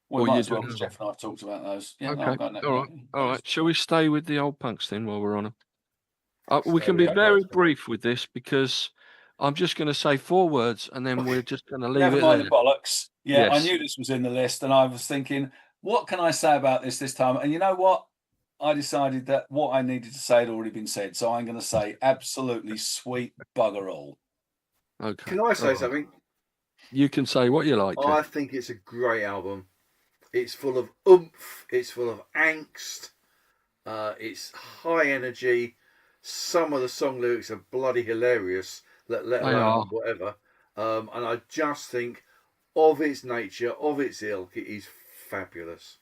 We Or might you as well, do because another Jeff and I have talked about those. Yeah, no, Okay. I've got no. All right. All right. Shall we stay with the old punks then while we're on them? We Stay can with be the very old punks. brief with this because I'm just going to say 4 words and then we're just going to leave Never it mind there. the bollocks. Yeah, I Yes. knew this was in the list, and I was thinking, what can I say about this time? And you know what? I decided that what I needed to say had already been said, so I'm going to say absolutely sweet bugger all. Okay. Can I say All right. something? You can say what you like, I Jeff. think it's a great album. It's full of oomph. It's full of angst. It's high energy. Some of the song lyrics are bloody hilarious, let They alone are. whatever. And I just think, of its nature, of its ilk, it is fabulous.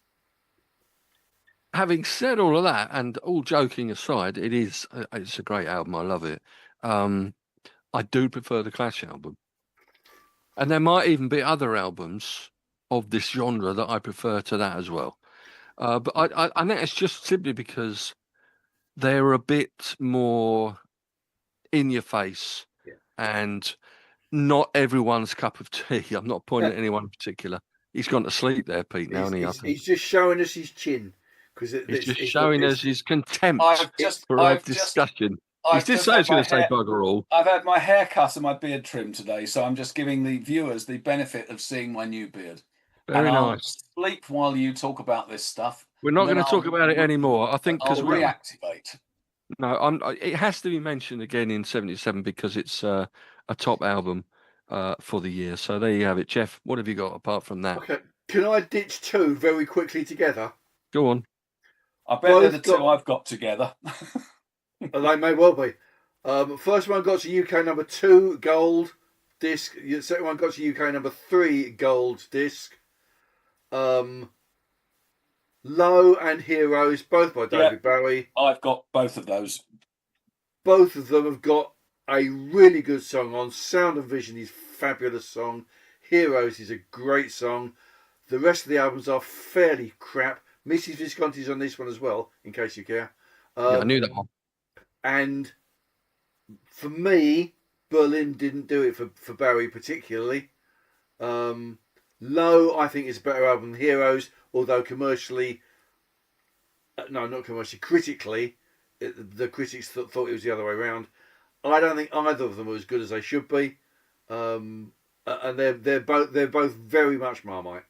Having said all of that, and all joking aside, it's a great album. I love it. I do prefer the Clash album, and there might even be other albums of this genre that I prefer to that as well. But I think it's just simply because they're a bit more in your face Yeah. and not everyone's cup of tea. I'm not pointing at anyone in particular. He's gone to sleep there, Pete. Now, hasn't he? I think He's just showing us his chin because he's just showing us his contempt I've just for our discussion. He did say he's going to say bugger all. I've had my hair cut and my beard trimmed today, so I'm just giving the viewers the benefit of seeing my new beard. Very and I'll nice. sleep while you talk about this stuff. We're not going to talk about it anymore. I think I'll because reactivate. No, it has to be mentioned again in '77 because it's a top album for the year. So there you have it, Jeff. What have you got apart from that? Okay, can I ditch 2 very quickly together? Go on. I bet they're the 2 I've got together. They may well be. First one got to UK number 2 gold disc. The second one got to UK number 3 gold disc. Low and Heroes, both by David Bowie. I've got both of those. Both of them have got a really good song on. Sound and Vision is a fabulous song. Heroes is a great song. The rest of the albums are fairly crap. Mrs. Visconti's on this one as well, in case you care. Yeah, I knew that one. And for me, Berlin didn't do it for Bowie particularly. Low, I think, is a better album than Heroes, although commercially, no, not commercially, critically, the critics thought it was the other way around. I don't think either of them are as good as they should be, and they're both very much Marmite.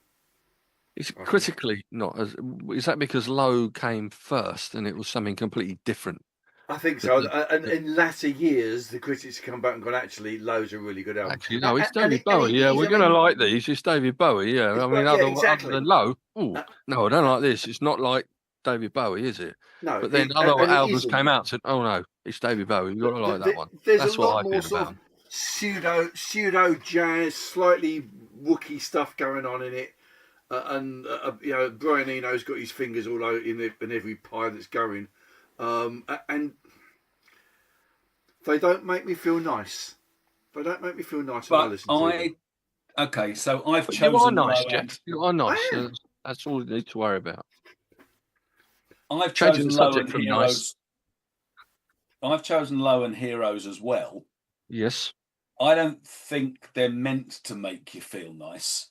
It's critically not as. Is that because Low came first and it was something completely different? I think so. And in latter years, the critics have come back and gone, actually, Low's a really good album. Actually, no, it's David Bowie. Yeah, we're going to like these. It's David Bowie. Yeah, I mean, exactly. other than Low, no, I don't like this. It's not like David Bowie, is it? No. But then other albums came out and said, oh no, it's David Bowie. You've got to like that one. There's a lot what I more feel sort about of pseudo jazz, slightly Wookiee stuff going on in it. And Brian Eno's got his fingers all over in every pie that's going. And they don't make me feel nice. They don't make me feel nice when I listen to them. Okay, so I've chosen. You are nice, Low Jeff. You are nice. That's all you need to worry about. I've Changing chosen the Low subject and from Heroes. nice. I've chosen Low and Heroes as well. Yes. I don't think they're meant to make you feel nice.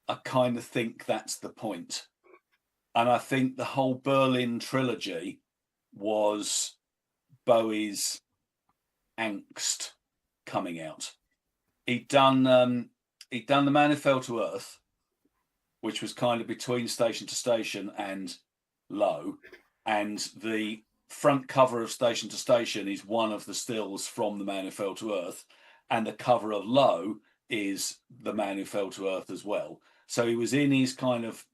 I kind of think that's the point. And I think the whole Berlin trilogy was Bowie's angst coming out. He'd done The Man Who Fell to Earth, which was kind of between Station to Station and Low, and the front cover of Station to Station is one of the stills from The Man Who Fell to Earth, and the cover of Low is The Man Who Fell to Earth as well. So he was in his kind of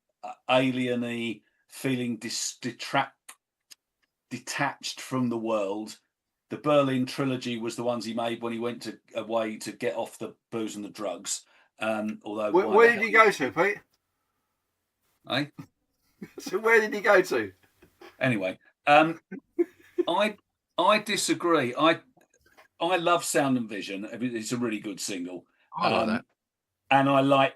alien-y, feeling detached from the world. The Berlin trilogy was the ones he made when he went away to get off the booze and the drugs. Although where did he go to, Pete? Eh? So where did he go to? Anyway, I disagree. I love Sound and Vision. It's a really good single. I like that. And I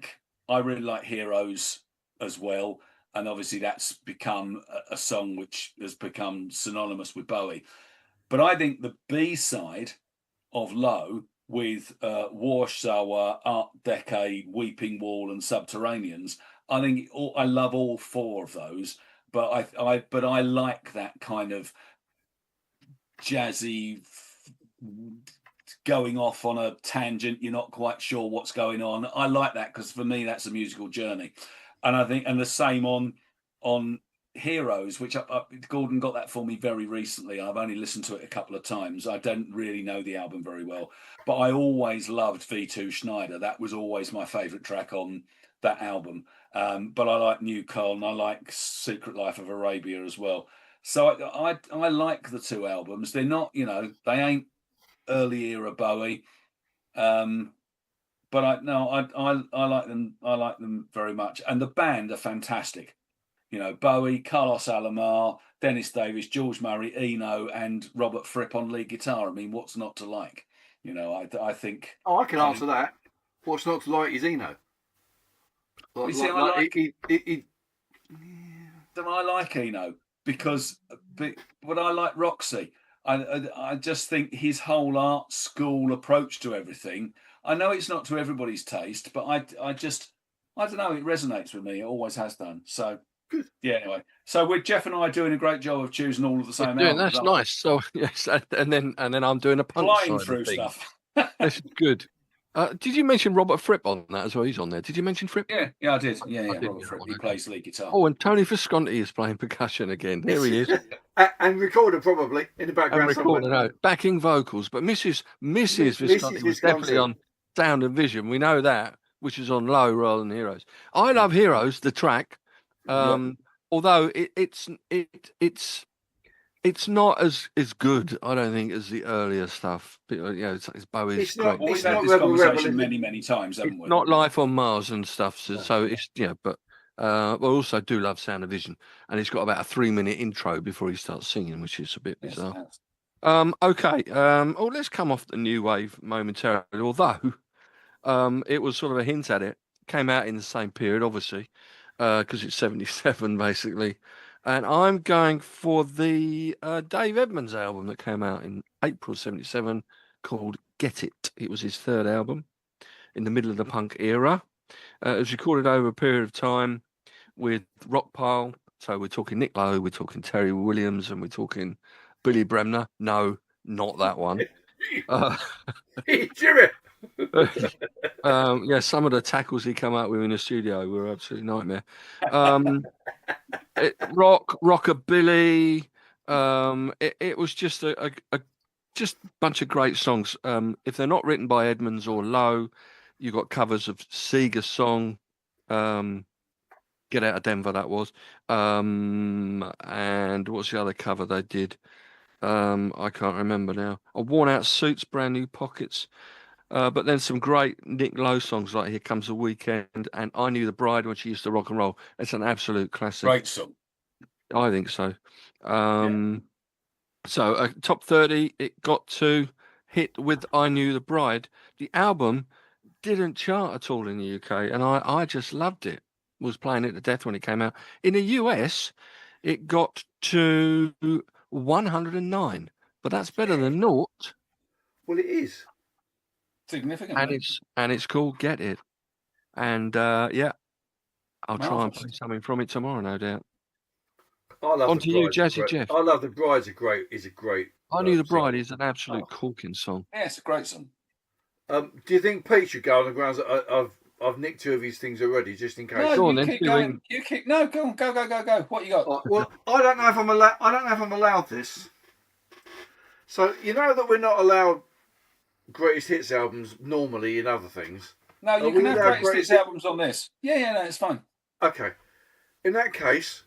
really like Heroes. as well. And obviously that's become a song which has become synonymous with Bowie. But I think the B-side of Low with Warsaw, Art Decade, Weeping Wall, and Subterraneans, I think I love all four of those. But I like that kind of jazzy, going off on a tangent. You're not quite sure what's going on. I like that because for me that's a musical journey, and I think and the same on Heroes, which Gordon got that for me very recently. I've only listened to it a couple of times. I don't really know the album very well, but I always loved V2 Schneider. That was always my favourite track on that album. But I like New Carl and I like Secret Life of Arabia as well. So I like the two albums. They're not, they ain't early era Bowie, but I like them. I like them very much, and the band are fantastic. Bowie, Carlos Alomar, Dennis Davis, George Murray, Eno, and Robert Fripp on lead guitar. I mean, what's not to like? I think. Oh, I can answer that. What's not to like is Eno. I like Eno because, but I like Roxy. I just think his whole art school approach to everything. I know it's not to everybody's taste, but I don't know. It resonates with me. It always has done. So. Good. Yeah. Anyway, so we're Jeff and I are doing a great job of choosing all of the same albums. That's nice. So yes, and then I'm doing a punch flying side through of things. stuff. This is good. Did you mention Robert Fripp on that as well? He's on there. Did you mention Fripp? Yeah, I did. Yeah. Robert Fripp. He plays lead guitar. Oh, and Tony Visconti is playing percussion again. There he is. And recorder probably in the background. And recorder, no, backing vocals. But Mrs. Visconti was definitely on Sound and Vision. We know that, which is on Low rather than Heroes. I love Heroes, the track. Although it's not as good, I don't think, as the earlier stuff. It's Bowie's. It's not. We've It's had not this conversation many times, haven't we? Not Life on Mars and stuff. So it's but I also do love Sound of Vision, and it's got about a 3-minute intro before he starts singing, which is a bit bizarre. Okay. Let's come off the new wave momentarily. Although it was sort of a hint at it. Came out in the same period, obviously. Because it's 77 basically, and I'm going for the Dave Edmunds album that came out in April 77 called Get It. It was his third album in the middle of the punk era. It was recorded over a period of time with Rockpile, so we're talking Nick Lowe, we're talking Terry Williams, and we're talking Billy Bremner. No, not that one. Jimmy. Some of the tackles he come out with in the studio were absolutely nightmare. Rockabilly. It was just a bunch of great songs. If they're not written by Edmunds or Lowe, you got covers of Seeger's song, "Get Out of Denver." That was, and what's the other cover they did? I can't remember now. Worn Out Suits, Brand New Pockets. But then some great Nick Lowe songs like "Here Comes the Weekend" and "I Knew the Bride When She Used to Rock and Roll." It's an absolute classic. Great song. I think so. So top 30, it got to hit with "I Knew the Bride." The album didn't chart at all in the UK, and I just loved it. Was playing it to death when it came out. In the US, it got to 109, but that's better than naught. Well, it is. Significantly. And it's called Get It. And I'll try and play something from it tomorrow, no doubt. I love On to you, Jazzy Jeff. I love the Bride's a great. I Knew the Bride is an absolute corking song. Yeah, it's a great song. Do you think Pete should go on the grounds that I've nicked two of his things already, just in case? No, go on, then. You kick. No, go on. Go. What you got? Well, I don't know if I'm allowed. I don't know if I'm allowed this. So you know that we're not allowed greatest hits albums normally in other things. No, you can have greatest hits albums on this. Yeah, no, it's fine. Okay. In that case,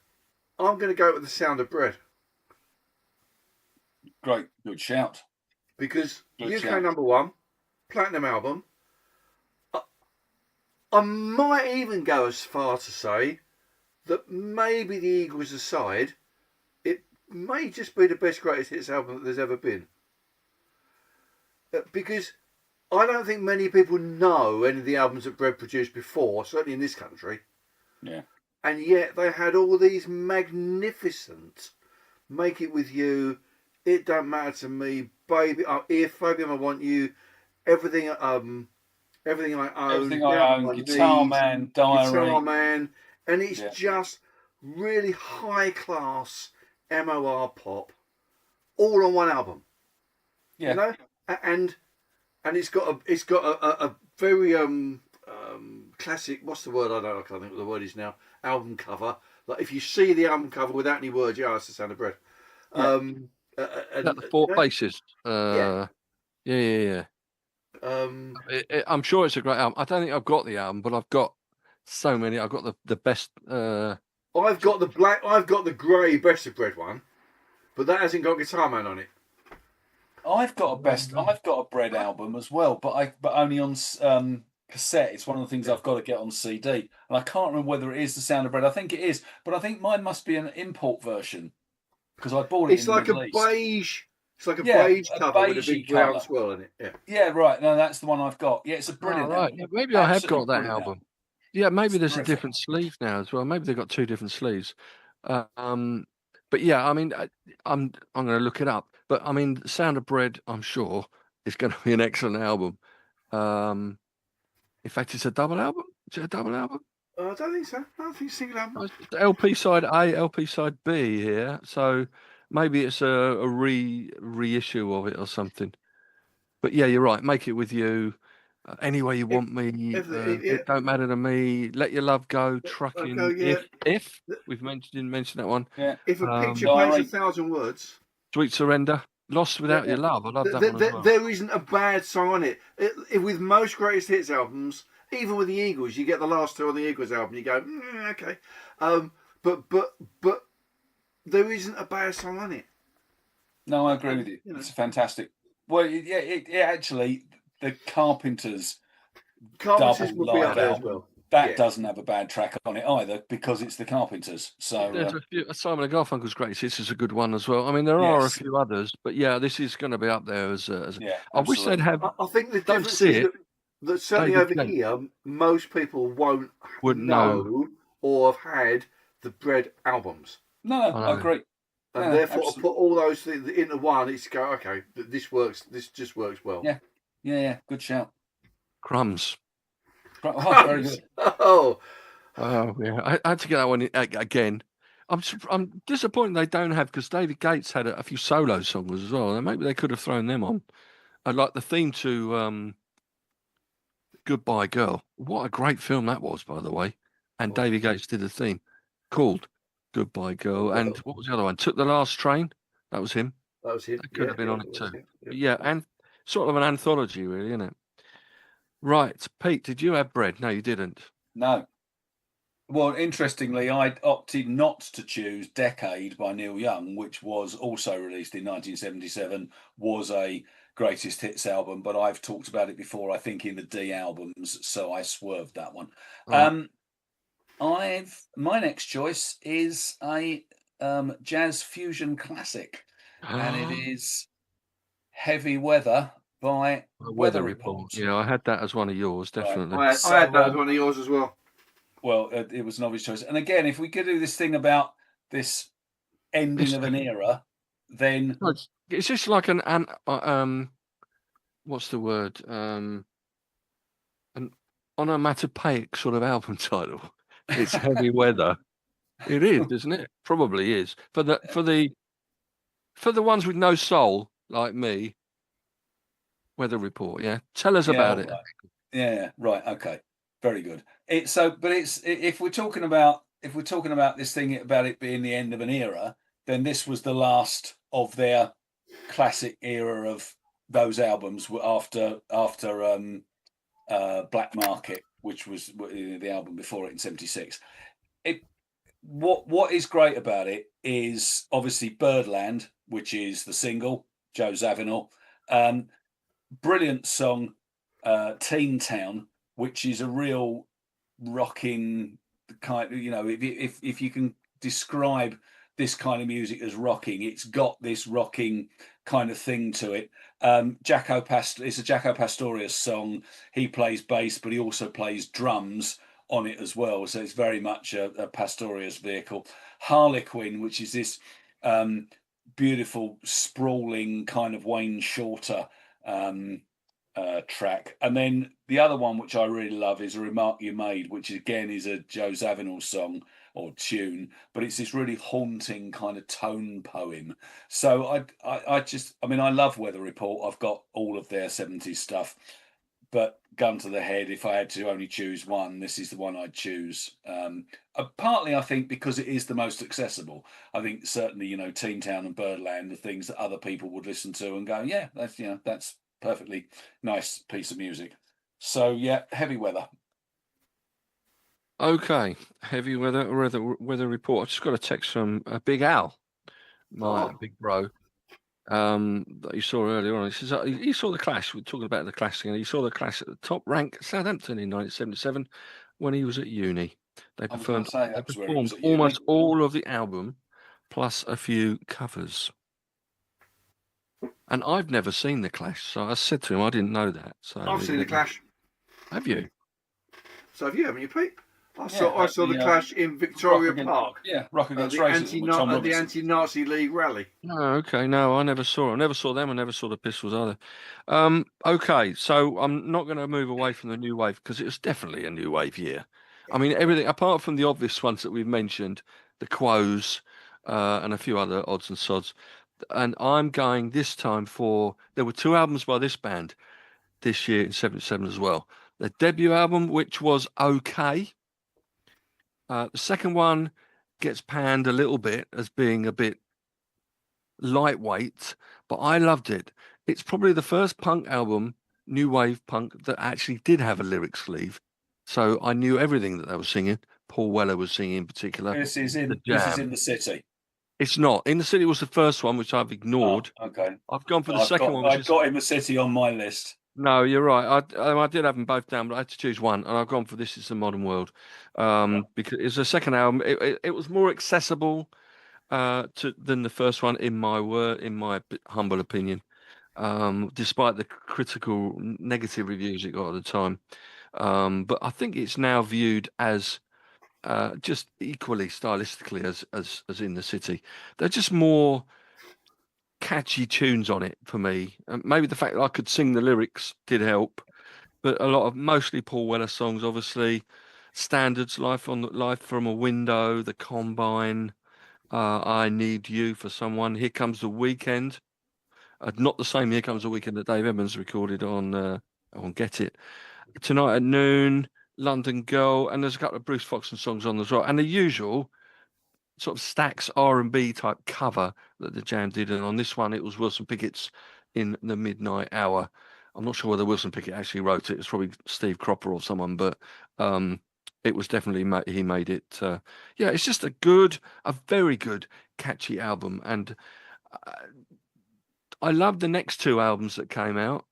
I'm going to go with The Sound of Bread. Great, good shout. Because UK number one, platinum album. I might even go as far to say that maybe the Eagles aside, it may just be the best greatest hits album that there's ever been. Because I don't think many people know any of the albums that Bread produced before, certainly in this country. Yeah. and yet they had all these magnificent "Make It With You," "It Don't Matter to Me," "Baby," "If Fabian I Want You," everything, everything I own, Everything "Down I on Own, My Guitar Knees," Man, "Guitar Diary. Man," and it's Yeah. just really high class MOR pop, all on one album. Yeah. You know, and it's got a very classic. What's the word? I can't think what the word is now. Album cover. Like if you see the album cover without any words, yeah, it's the Sound of Bread. Yeah. Is that the Four Faces? Yeah. Yeah. I'm sure it's a great album. I don't think I've got the album, but I've got so many. I've got the best. I've got the grey Best of Bread one, but that hasn't got Guitar Man on it. I've got a Bread album as well, but only on cassette. It's one of the things I've got to get on CD, and I can't remember whether it is the Sound of Bread. I think it is, but I think mine must be an import version because I bought it It's in like the a Middle East. beige. It's like a beige cover with a big brown colour. swirl in it. Yeah. Yeah, right. No, that's the one I've got. Yeah, it's a brilliant album. Yeah, maybe I have got Absolutely that brilliant album. Yeah, maybe It's there's terrific. a different sleeve now as well. Maybe they've got two different sleeves. But yeah, I mean, I'm going to look it up. But I mean, Sound of Bread, I'm sure, is going to be an excellent album. In fact, it's a double album. Is it a double album? I don't think so. I don't think it's a single album. It's LP side A, LP side B here. So maybe it's a reissue of it or something. But yeah, you're right. Make It With You. Any Way You Want Me. It Don't Matter to Me. Let Your Love Go. Trucking. Go, yeah. If we've didn't mention that one. Yeah. If a picture paints 1,000 words. Sweet Surrender. Lost Without Your Love. I love that one as well. There isn't a bad song on it. With most greatest hits albums, even with the Eagles, you get the last two on the Eagles album, you go, okay. But there isn't a bad song on it. No, I agree with you. It's fantastic. Well, yeah, it actually, the Carpenters will be up there as well. That doesn't have a bad track on it either because it's the Carpenters. So there's a few. Simon and Garfunkel's Greatest Hits is a good one as well. I mean, there are a few others, but yeah, this is going to be up there as. I wish they'd have. I think the difference is that certainly over here, most people won't know or have had the Bread albums. No, I agree. And therefore, to put all those things into one, it's go, okay, this works. This just works well. Yeah. Good shout. Crumbs. Oh, very good. Oh, yeah. I had to get that one again. I'm disappointed they don't have, because David Gates had a few solo songs as well. And maybe they could have thrown them on. I like the theme to Goodbye Girl. What a great film that was, by the way. And David Gates did the theme called Goodbye Girl. And what was the other one? Took the Last Train. That was him. That could have been on it too. Yeah, and sort of an anthology, really, isn't it? Right, Pete, did you have Bread? No, you didn't. No. Well, interestingly, I opted not to choose Decade by Neil Young, which was also released in 1977, was a greatest hits album, but I've talked about it before, I think, in the D albums, so I swerved that one. My next choice is a jazz fusion classic, and it is Heavy Weather by Weather Report. Yeah, I had that as one of yours, definitely. Right. I had that as one of yours as well. Well, it was an obvious choice. And again, if we could do this thing about this ending of an era, then it's just like an what's the word? An onomatopoeic sort of album title. It's Heavy Weather. It is, isn't it? Probably is. For the ones with no soul, like me. Weather Report, yeah. Tell us about it. Yeah, right. Okay, very good. If we're talking about this thing about it being the end of an era, then this was the last of their classic era of those albums after Black Market, which was the album before it in '76. What is great about it is obviously Birdland, which is the single, Joe Zawinul. Brilliant song, Teen Town, which is a real rocking kind of, if you can describe this kind of music as rocking, it's got this rocking kind of thing to it. It's a Jaco Pastorius song. He plays bass, but he also plays drums on it as well. So it's very much a Pastorius vehicle. Harlequin, which is this beautiful, sprawling kind of Wayne Shorter track. And then the other one, which I really love, is A Remark You Made, which again is a Joe Zawinul song or tune, but it's this really haunting kind of tone poem. So I mean, I love Weather Report. I've got all of their 70s stuff, but gun to the head, if I had to only choose one, this is the one I'd choose. Partly, I think, because it is the most accessible. I think certainly, you know, Teen Town and Birdland, the things that other people would listen to and go, yeah, that's, you know, that's perfectly nice piece of music. So yeah, Heavy Weather. Okay, Heavy Weather Report. I just got a text from Big Al, my big bro, that you saw earlier on. He says he saw the Clash. We're talking about the Clash again. He saw the Clash at the top rank Southampton in 1977 when he was at uni. They I was going performed, to say they that was where he was performed at uni. almost all of the album, plus a few covers. And I've never seen the Clash, so I said to him, I didn't know that. So I've seen the Clash. Have you? So have you, haven't you, Pete? I Yeah, saw the Clash in Victoria Park. Yeah, Rock Against The Racism with Tom Robinson. anti-Nazi League rally. Oh, okay. No, I never saw. I never saw them. I never saw the Pistols either. Okay, so I'm not going to move away from the new wave because it was definitely a new wave year. I mean, everything apart from the obvious ones that we've mentioned, the Quos, and a few other odds and sods. And I'm going this time for. There were two albums by this band this year in '77 as well. Their debut album, which was okay. The second one gets panned a little bit as being a bit lightweight, but I loved it. It's probably the first punk album, new wave punk, that actually did have a lyric sleeve. So I knew everything that they were singing. Paul Weller was singing in particular. This is in the city. It's not. In the City was the first one, which I've ignored. Oh, okay. I've gone for the second one. I've got In the City on my list. No, you're right. I did have them both down, but I had to choose one, and I've gone for This Is the Modern World, because it's a second album. It was more accessible than the first one, in my humble opinion. Despite the critical negative reviews it got at the time, but I think it's now viewed as just equally stylistically as In the City. They're just more catchy tunes on it for me. And maybe the fact that I could sing the lyrics did help, but mostly Paul Weller songs, obviously. Standards, Life from a Window, The Combine, I Need You for Someone, Here Comes the Weekend. Not the same Here Comes the Weekend that Dave Evans recorded on Get It. Tonight at Noon, London Girl, and there's a couple of Bruce Foxton songs on as well, and the usual sort of Stax R&B type cover that the Jam did, and on this one it was Wilson Pickett's In the Midnight Hour. I'm not sure whether Wilson Pickett actually wrote it. It's probably Steve Cropper or someone, but it was definitely he made it. Yeah, it's just a very good, catchy album, and I love the next two albums that came out,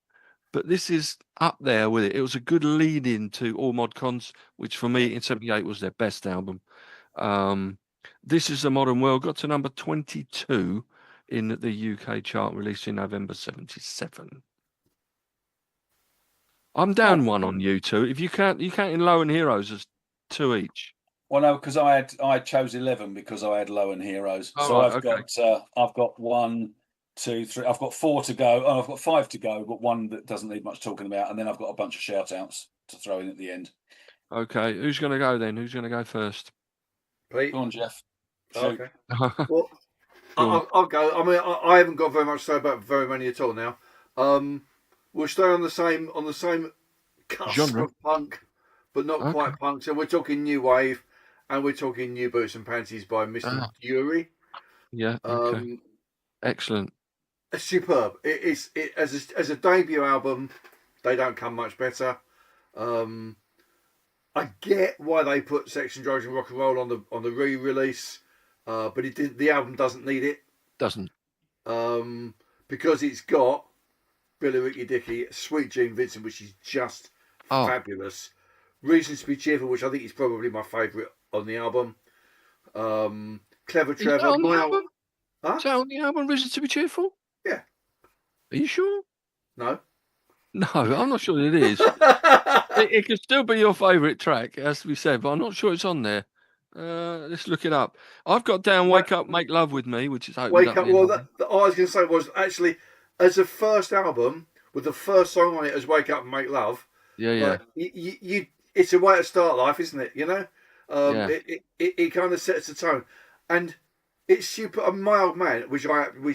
but this is up there with it. It was a good lead in to All Mod Cons, which for me in '78 was their best album. This Is the Modern World got to number 22 in the UK chart, released in November '77. I'm down one on you two. If you count in Low and Heroes as two each. Well, no, because I chose 11 because I had Low and Heroes. Oh, so right, I've got 1, 2, 3. I've got 4 to go. Oh, I've got 5 to go, but one that doesn't need much talking about, and then I've got a bunch of shout outs to throw in at the end. Okay, who's going to go then? Who's going to go first? Pete. Go on, Jeff. Okay. Well, I'll go. I mean, I haven't got very much to say about very many at all now. We'll stay on the same cusp Genre of punk, but not quite punk. So we're talking new wave, and we're talking New Boots and Panties by Mr. Dury. Yeah. Okay. Excellent. Superb. It as a debut album, they don't come much better. I get why they put Sex and Drugs and Rock and Roll on the re-release, but the album doesn't need it. Doesn't. Because it's got Billy Ricky Dickey, Sweet Gene Vincent, which is just fabulous. Reasons to Be Cheerful, which I think is probably my favourite on the album. Clever Trevor. Is that on the album, Reasons to Be Cheerful? Yeah. Are you sure? No. No, I'm not sure it is. It could still be your favourite track, as we said, but I'm not sure it's on there. Let's look it up. I've got down "Wake Up, Make Love with Me," which is opened Wake up Up. the Well, album. that I was going to say was actually as a first album with the first song on it as "Wake Up and Make Love." Yeah, yeah, Like it's a way to start life, isn't it? You know, yeah, it kind of sets the tone, and it's super. My Old Man, which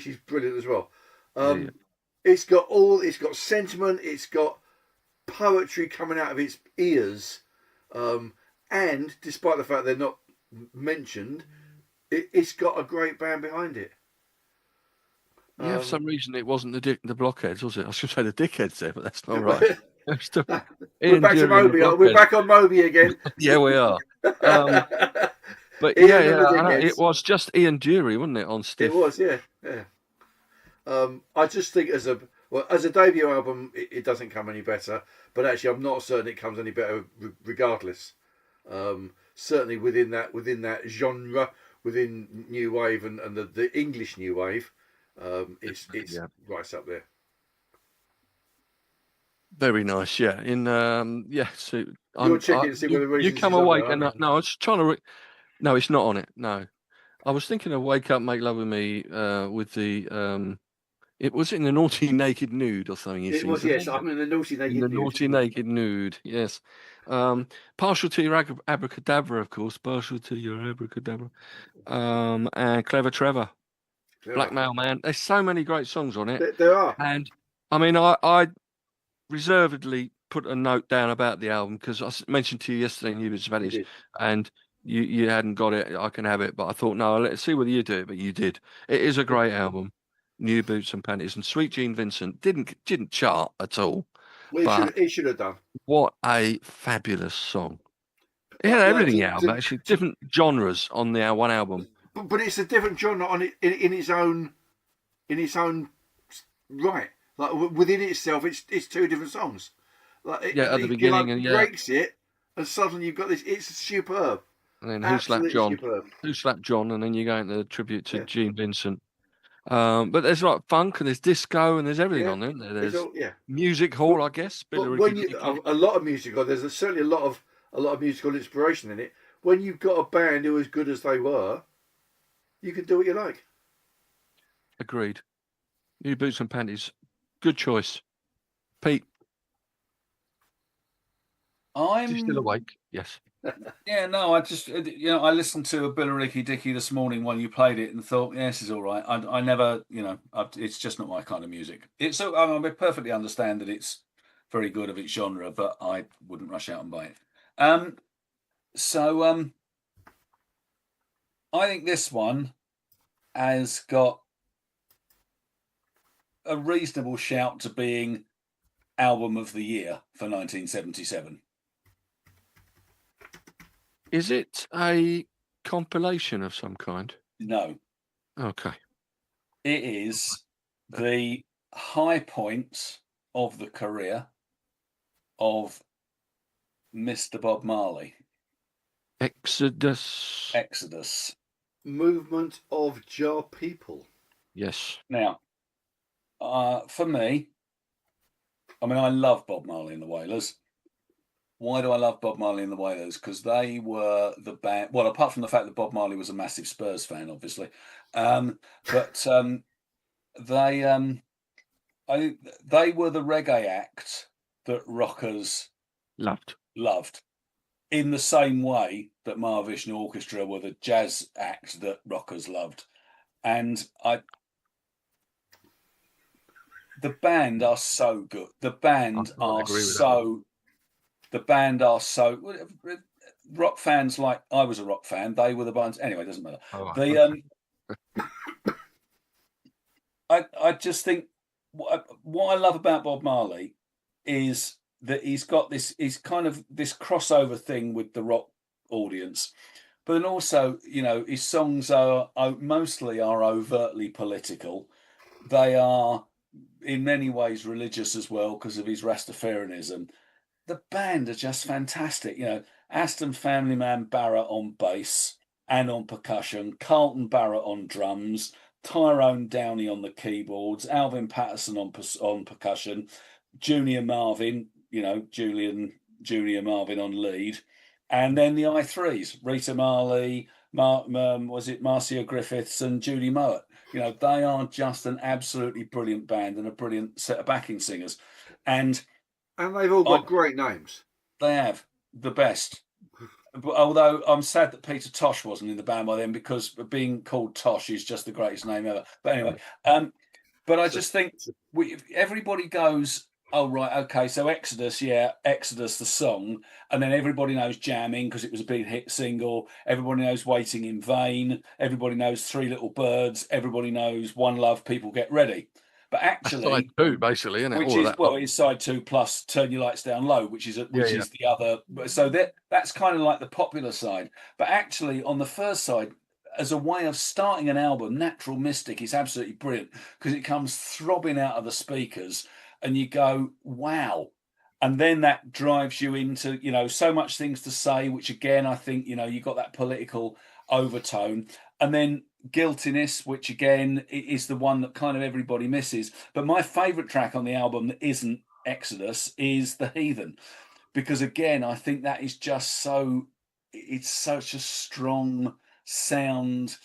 is brilliant as well. yeah. It's got sentiment, it's got poetry coming out of its ears, and despite the fact they're not mentioned, it's got a great band behind it. Yeah, for some reason it wasn't the Blockheads, was it? I was going to say the Dickheads there, but that's not right. It's the We're Ian back to Dury and the Moby. We're Blockheads. back on Moby again. Yeah, we are. But Ian and the it Dickheads. was just Ian Dury, wasn't it, on Stiff? It was, yeah. I just think as a debut album, it doesn't come any better. But actually, I'm not certain it comes any better regardless. Certainly within that genre, within new wave and the English new wave, it's Yeah. right up there. Very nice, yeah. So You're checking to see whether you Reasons come is on awake there, and aren't you? no, I was trying to. No, it's not on it. No, I was thinking of "Wake Up, Make Love with Me" with the. It was in the Naughty Naked Nude or something. He It was, sings yes. I'm in the Naughty in the Naked Nude. Naughty Naked Nude. Yes. Partial to your abracadabra, of course. Partial to your abracadabra. And Clever Trevor, Blackmail Man. There's so many great songs on it, There are. and I mean, I reservedly put a note down about the album because mentioned to you yesterday in New Spanish, did. and you hadn't got it. I can have it, but I thought no, let's see whether you do it. But you did. It is a great album. New Boots and Panties and Sweet Jean Vincent didn't chart at all, Well, but it should have done. what a fabulous song! It had Like, everything the album actually, different genres on the one album. But it's a different genre on it in its own right. Like within itself, it's two different songs. Like Yeah, at the beginning, and yeah, breaks it, and suddenly you've got this. It's superb. and then Absolutely superb. Who slapped John, and then you go into the tribute to Yeah. Gene Vincent. But there's like funk and there's disco and there's everything Yeah. on there. Isn't there? It's There's all, yeah. music hall, I guess. Bit But of when Ricky you Dicky. a lot of musical, there's certainly a lot of musical inspiration in it. When you've got a band who are as good as they were, you can do what you like. Agreed. New Boots and Panties. Good choice. Pete, I'm you still awake? Yes. Yeah, no, I just I listened to a Billericay Dicky this morning when you played it and thought, yeah, this is all right. I never, it's just not my kind of music. It's so I perfectly understand that it's very good of its genre, but I wouldn't rush out and buy it. So I think this one has got a reasonable shout to being album of the year for 1977. Is it a compilation of some kind? No. Okay. It is the high points of the career of Mr. Bob Marley. Exodus. Movement of Jar People. Yes. Now, for me, I mean, I love Bob Marley and the Wailers. Why do I love Bob Marley and the Wailers? Because they were the band. Well, apart from the fact that Bob Marley was a massive Spurs fan, obviously, but they were the reggae act that rockers loved, in the same way that Mahavishnu Orchestra were the jazz act that rockers loved, and the band are so good. The band are so. The band are so rock fans. Like I was a rock fan. They were the bands. Anyway, it doesn't matter. I just think what I love about Bob Marley is that he's got this. He's kind of this crossover thing with the rock audience, but then also, his songs are mostly overtly political. They are in many ways religious as well because of his Rastafarianism. The band are just fantastic. Aston Family Man Barrett on bass and on percussion, Carlton Barrett on drums, Tyrone Downey on the keyboards, Alvin Patterson on percussion, Junior Marvin, Junior Marvin on lead, and then the I3s, Rita Marley, was it Marcia Griffiths and Judy Mowat. They are just an absolutely brilliant band and a brilliant set of backing singers. And they've all got great names. They have the best. But although I'm sad that Peter Tosh wasn't in the band by then, because being called Tosh is just the greatest name ever. But anyway, but I just think everybody goes, oh, right, okay, so Exodus, the song, and then everybody knows Jamming because it was a big hit single. Everybody knows Waiting in Vain. Everybody knows Three Little Birds. Everybody knows One Love, People Get Ready. But actually, side two, basically, isn't it? Which is it's side two plus Turn Your Lights Down Low, which is the other. So that's kind of like the popular side. But actually, on the first side, as a way of starting an album, Natural Mystic is absolutely brilliant because it comes throbbing out of the speakers, and you go, wow. And then that drives you into, So Much Things to Say, which again, I think, you got that political overtone. And then Guiltiness, which again is the one that kind of everybody misses. But my favourite track on the album that isn't Exodus is The Heathen, because again, I think that is just it's such a strong sound.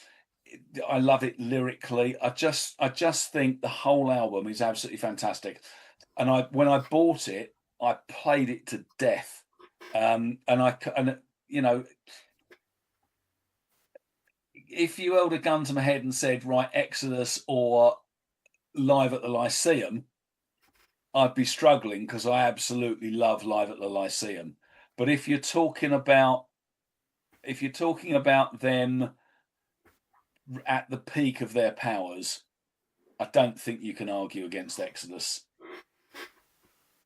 I love it lyrically. I just think the whole album is absolutely fantastic. And when I bought it, I played it to death. If you held a gun to my head and said, right, Exodus or Live at the Lyceum, I'd be struggling because I absolutely love Live at the Lyceum. But if you're talking about them at the peak of their powers, I don't think you can argue against Exodus.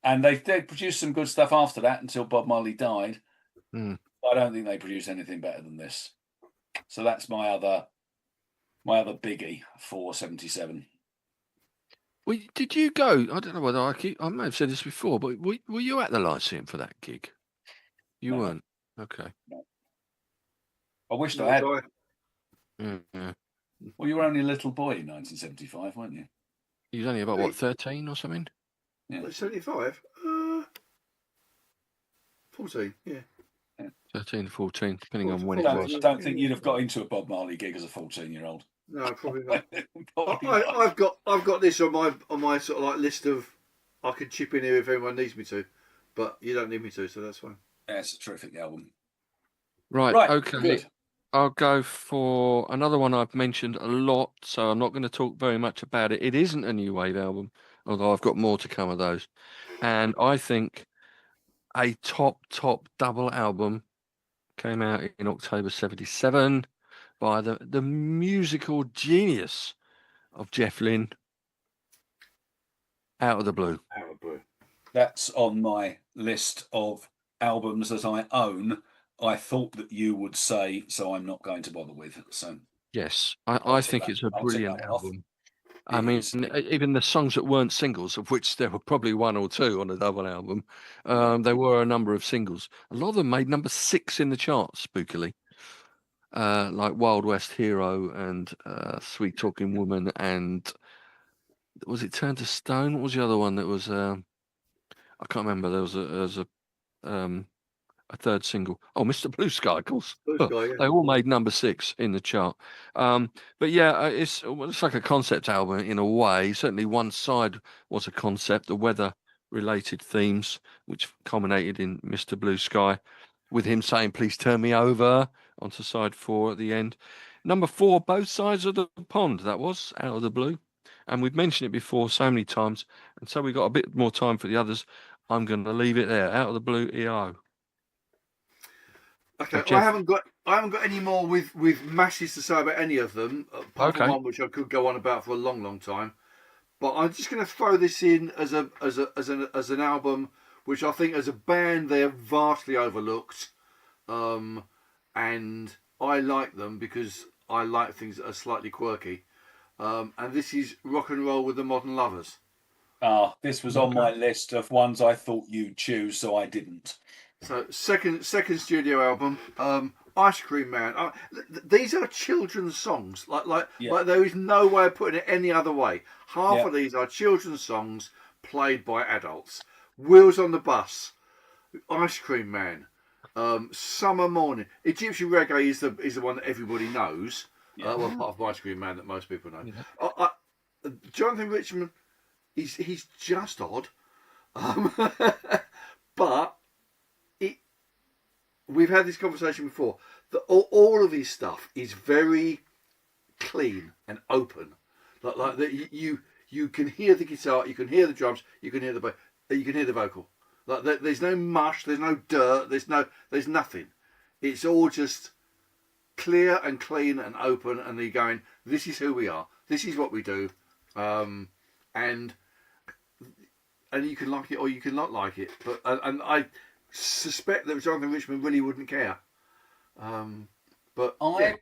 And they produced some good stuff after that until Bob Marley died. I don't think they produced anything better than this. So that's my other biggie for 77. Well, did you go? I don't know whether I may have said this before, but were you at the Lyceum for that gig? You weren't. Okay. No. I wished I had. Yeah. Well, you were only a little boy in 1975, weren't you? You was only about 13 or something? Yeah. 75? 14, yeah. 13 to 14, depending on when it was. I don't think you'd have got into a Bob Marley gig as a 14-year-old. No, probably not. I've got this on my sort of like list of I could chip in here if anyone needs me to, but you don't need me to, so that's fine. Yeah, it's a terrific album. Right, okay. Good. I'll go for another one I've mentioned a lot, so I'm not going to talk very much about it. It isn't a new wave album, although I've got more to come of those. And I think a top double album came out in October 77 by the musical genius of Jeff Lynne, Out of the Blue. Out of the Blue. That's on my list of albums that I own. I thought that you would say, so I'm not going to bother with. So yes, I think it's a brilliant album. I mean, is. even the songs that weren't singles, of which there were probably one or two on a double album, there were a number of singles. A lot of them made number 6 in the charts, spookily. Like Wild West Hero and Sweet Talking Woman, and was it Turn to Stone? What was the other one that was? I can't remember. There was a third single. Oh, Mr. Blue Sky, of course. Blue Sky, yeah. They all made number 6 in the chart. But yeah, it's like a concept album in a way. Certainly one side was a concept, the weather-related themes, which culminated in Mr. Blue Sky, with him saying, please turn me over, onto side 4 at the end. Number 4, Both Sides of the Pond, that was, Out of the Blue. And we've mentioned it before so many times, and so we got a bit more time for the others. I'm going to leave it there, Out of the Blue, EO. Okay, I haven't got any more with masses to say about any of them, apart from one which I could go on about for a long time. But I'm just going to throw this in as an album which I think as a band they are vastly overlooked, and I like them because I like things that are slightly quirky. And this is Rock and Roll with the Modern Lovers. This was on my list of ones I thought you'd choose, so I didn't. So second studio album, Ice Cream Man. These are children's songs. Like there is no way of putting it any other way. Half of these are children's songs played by adults. Wheels on the Bus, Ice Cream Man, Summer Morning. Egyptian Reggae is the one that everybody knows. Yeah. Well, part of Ice Cream Man that most people know. Yeah. Jonathan Richman, he's just odd, but we've had this conversation before. That all of his stuff is very clean and open. Like that, you can hear the guitar, you can hear the drums, you can hear the vocal. Like there's no mush, there's no dirt, there's nothing. It's all just clear and clean and open, and you're going, this is who we are, this is what we do, and you can like it or you can not like it. But and I suspect that Jonathan Richman really wouldn't care. But I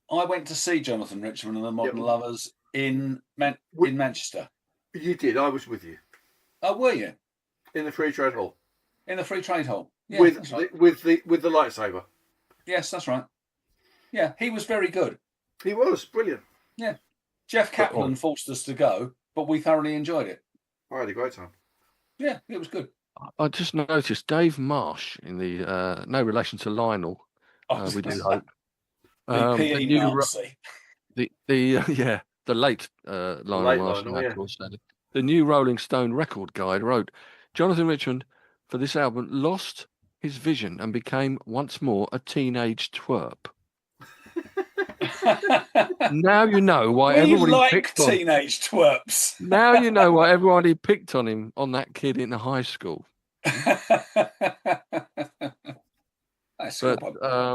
went to see Jonathan Richman and the Modern Lovers in Manchester. You did. I was with you. Oh, were you? In the Free Trade Hall. In the Free Trade Hall. Yeah, with that's right. with the lightsaber. Yes, that's right. Yeah, he was very good. He was brilliant. Yeah. Jeff Kaplan forced us to go, but we thoroughly enjoyed it. I had a great time. Yeah, it was good. I just noticed Dave Marsh in the no relation to Lionel. We do hope. The PE Nazi. The late Lionel Marsh, of course. The new Rolling Stone record guide wrote, Jonathan Richman, for this album, lost his vision and became once more a teenage twerp. Now you know why everybody picked on teenage twerps. Now you know why everybody picked on him, on that kid in high school. But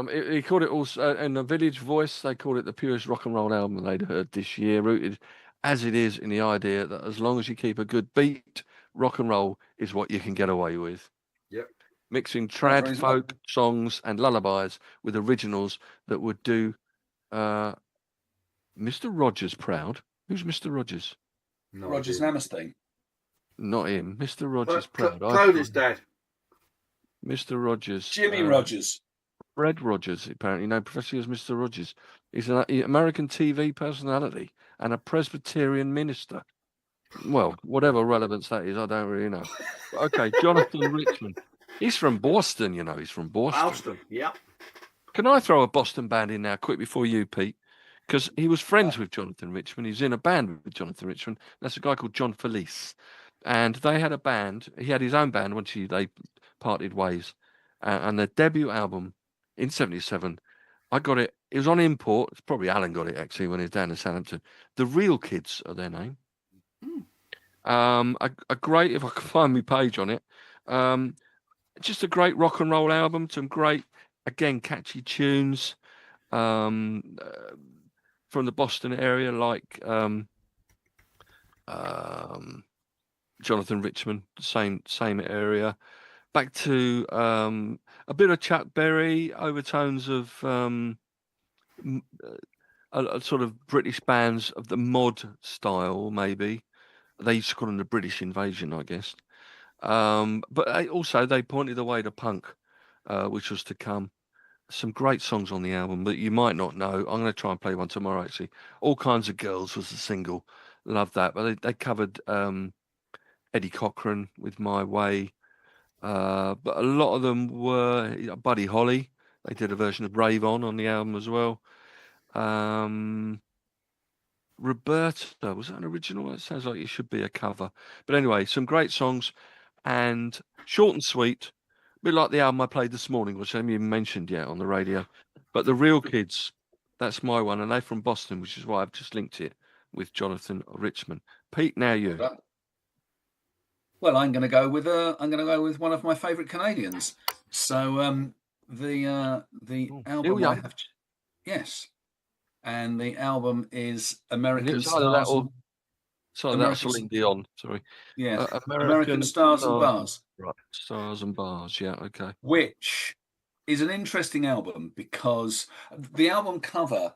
he called it also in the Village Voice. They called it the purest rock and roll album they'd heard this year, rooted as it is in the idea that as long as you keep a good beat, rock and roll is what you can get away with. Yep. Mixing trad folk songs and lullabies with originals that would do Mr. Rogers proud. Who's Mr. Rogers? No Rogers Namaste. Not him. Mr. Rogers proud. Clodagh's dad. Mr. Rogers. Jimmy Rogers. Fred Rogers, apparently known professionally as Mr. Rogers. He's an American TV personality and a Presbyterian minister. Well, whatever relevance that is, I don't really know. But okay, Jonathan Richman. He's from Boston, you know. He's from Boston. Boston, yep. Can I throw a Boston band in now, quick before you, Pete? Because he was friends with Jonathan Richman. He's in a band with Jonathan Richman. That's a guy called John Felice. And they had a band. He had his own band once they parted ways. And their debut album in 1977, I got it. It was on import. It's probably Alan got it, actually, when he was down in Southampton. The Real Kids are their name. A great, if I can find my page on it, just a great rock and roll album. Some great, again, catchy tunes from the Boston area, like Jonathan Richman, same area. Back to a bit of Chuck Berry, overtones of a sort of British bands of the mod style, maybe. They used to call them the British Invasion, I guess. But also they pointed the way to punk, which was to come. Some great songs on the album that you might not know. I'm going to try and play one tomorrow, actually. All Kinds of Girls was the single. Love that. But they covered Eddie Cochran with My Way. But a lot of them were Buddy Holly. They did a version of Rave On the album as well. Roberta, was that an original? It sounds like it should be a cover. But anyway, some great songs and short and sweet. A bit like the album I played this morning, which I haven't even mentioned yet on the radio. But The Real Kids, that's my one. And they're from Boston, which is why I've just linked it with Jonathan Richman. Pete, now you. Well, I'm going to go with one of my favourite Canadians. So the album I have, yes, and the album is American Stars. That's Celine Dion. Sorry. Yeah, American Stars and Bars. Right, Stars and Bars. Yeah, okay. Which is an interesting album because the album cover,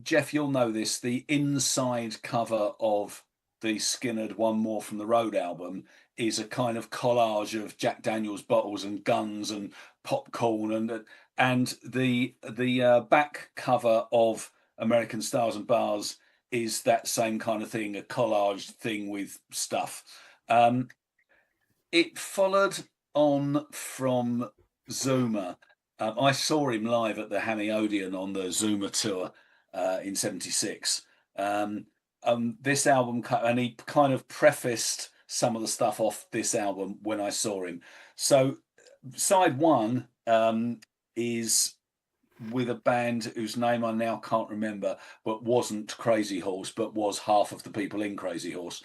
Jeff, you'll know this. The inside cover of the Skinner'd One More from the Road album is a kind of collage of Jack Daniels bottles and guns and popcorn, and the back cover of American Stars and Bars is that same kind of thing, a collage thing with stuff. It followed on from Zuma. I saw him live at the Hammy Odeon on the Zuma tour in '76. This album, and he kind of prefaced some of the stuff off this album when I saw him. So side one is with a band whose name I now can't remember, but wasn't Crazy Horse, but was half of the people in Crazy Horse,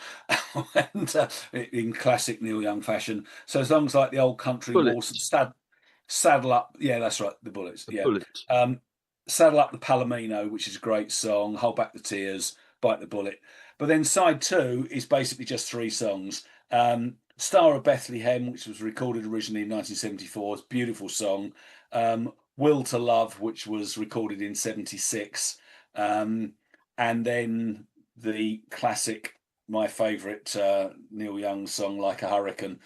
and in classic Neil Young fashion. So songs like the Old Country Waltz, Saddle Up, yeah, that's right, the Bullets, yeah. Bullets. Saddle Up the Palomino, which is a great song. Hold Back the Tears, Bite the Bullet. But then side two is basically just 3 songs. Star of Bethlehem, which was recorded originally in 1974, it's a beautiful song. Will to Love, which was recorded in '76, and then the classic, my favourite Neil Young song, Like a Hurricane,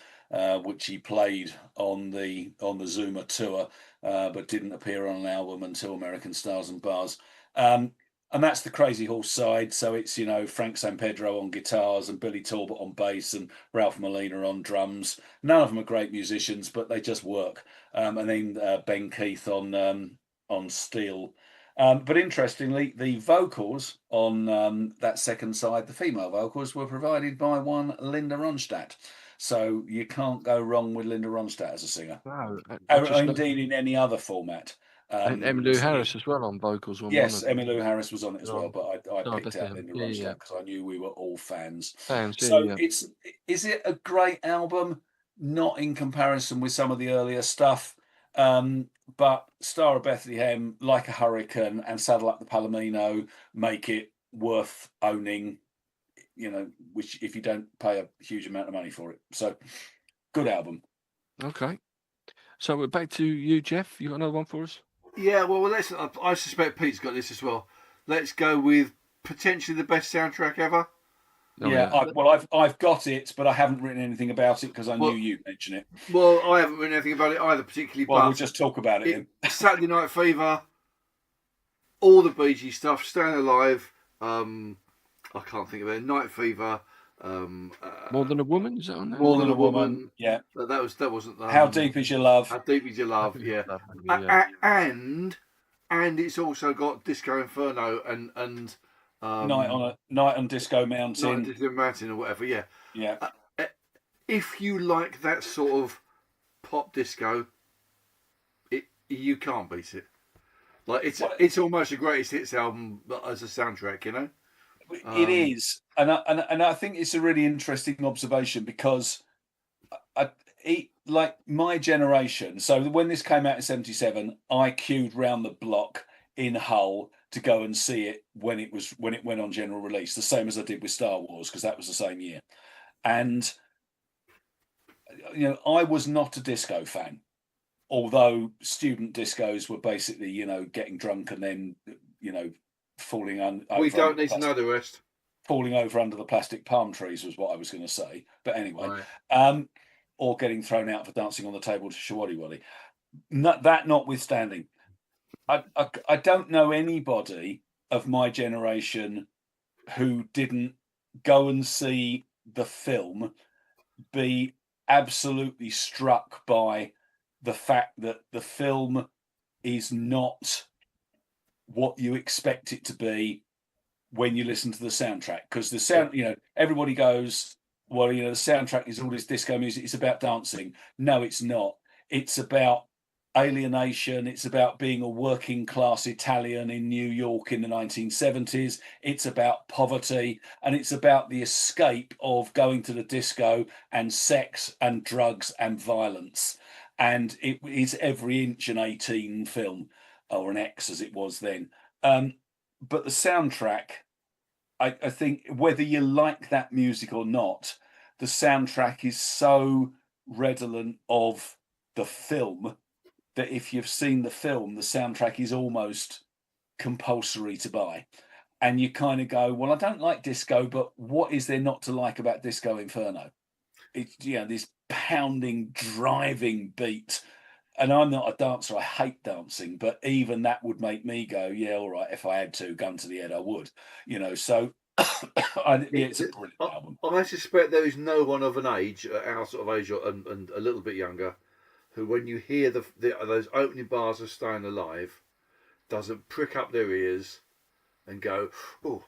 which he played on the Zuma tour, but didn't appear on an album until American Stars and Bars. And that's the Crazy Horse side. So it's, Frank San Pedro on guitars and Billy Talbot on bass and Ralph Molina on drums. None of them are great musicians, but they just work. And then Ben Keith on steel. But interestingly, the vocals on that second side, the female vocals, were provided by one Linda Ronstadt. So you can't go wrong with Linda Ronstadt as a singer. No, Or indeed in any other format. And Emmylou Harris as well on vocals. Yes, Emmylou Harris was on it as well, but I Oh, picked out definitely. Linda Ronstadt because I knew we were all fans. So Is it a great album? Not in comparison with some of the earlier stuff, but Star of Bethlehem, Like a Hurricane, and Saddle Up the Palomino make it worth owning. Which if you don't pay a huge amount of money for it, so good album. Okay, so we're back to you, Jeff. You got another one for us? Yeah, well, I suspect Pete's got this as well. Let's go with potentially the best soundtrack ever. Oh, yeah. I've got it, but I haven't written anything about it because I knew you'd mention it. Well, I haven't written anything about it either, particularly. Well, but we'll just talk about it. Saturday Night Fever, all the Bee Gees stuff, Staying Alive. I can't think of it. Night Fever. More Than a Woman, is that on there? More Than a Woman. Yeah. That wasn't. How Deep Is Your Love? How Deep Is Your Love? Yeah. And it's also got Disco Inferno and Night on Disco Mountain. Night on Disco Mountain or whatever. Yeah. Yeah. If you like that sort of pop disco, you can't beat it. Like it's almost a greatest hits album as a soundtrack, It is, and I think it's a really interesting observation because like my generation. So when this came out in '77, I queued round the block in Hull to go and see it when it went on general release, the same as I did with Star Wars because that was the same year. And I was not a disco fan, although student discos were basically getting drunk and then falling on. We don't need to know the rest. Falling over under the plastic palm trees was what I was going to say. But anyway, right. Or getting thrown out for dancing on the table to Shawadi Wadi. That notwithstanding, I don't know anybody of my generation who didn't go and see the film, be absolutely struck by the fact that the film is not what you expect it to be when you listen to the soundtrack, because the sound, everybody goes, well, the soundtrack is all this disco music, it's about dancing. No, it's not. It's about alienation. It's about being a working class Italian in New York in the 1970s. It's about poverty, and it's about the escape of going to the disco and sex and drugs and violence. And it is every inch an 18 film, or an X as it was then. But the soundtrack, I think whether you like that music or not, the soundtrack is so redolent of the film that if you've seen the film, the soundtrack is almost compulsory to buy. And you kind of go, well, I don't like disco, but what is there not to like about Disco Inferno? It's, this pounding, driving beat And I'm not a dancer. I hate dancing, but even that would make me go, yeah, all right. If I had to, gun to the head, I would. So it's a brilliant album. I suspect there is no one of an age, our sort of age, and a little bit younger, who, when you hear those opening bars of "Staying Alive," doesn't prick up their ears and go, "Oh,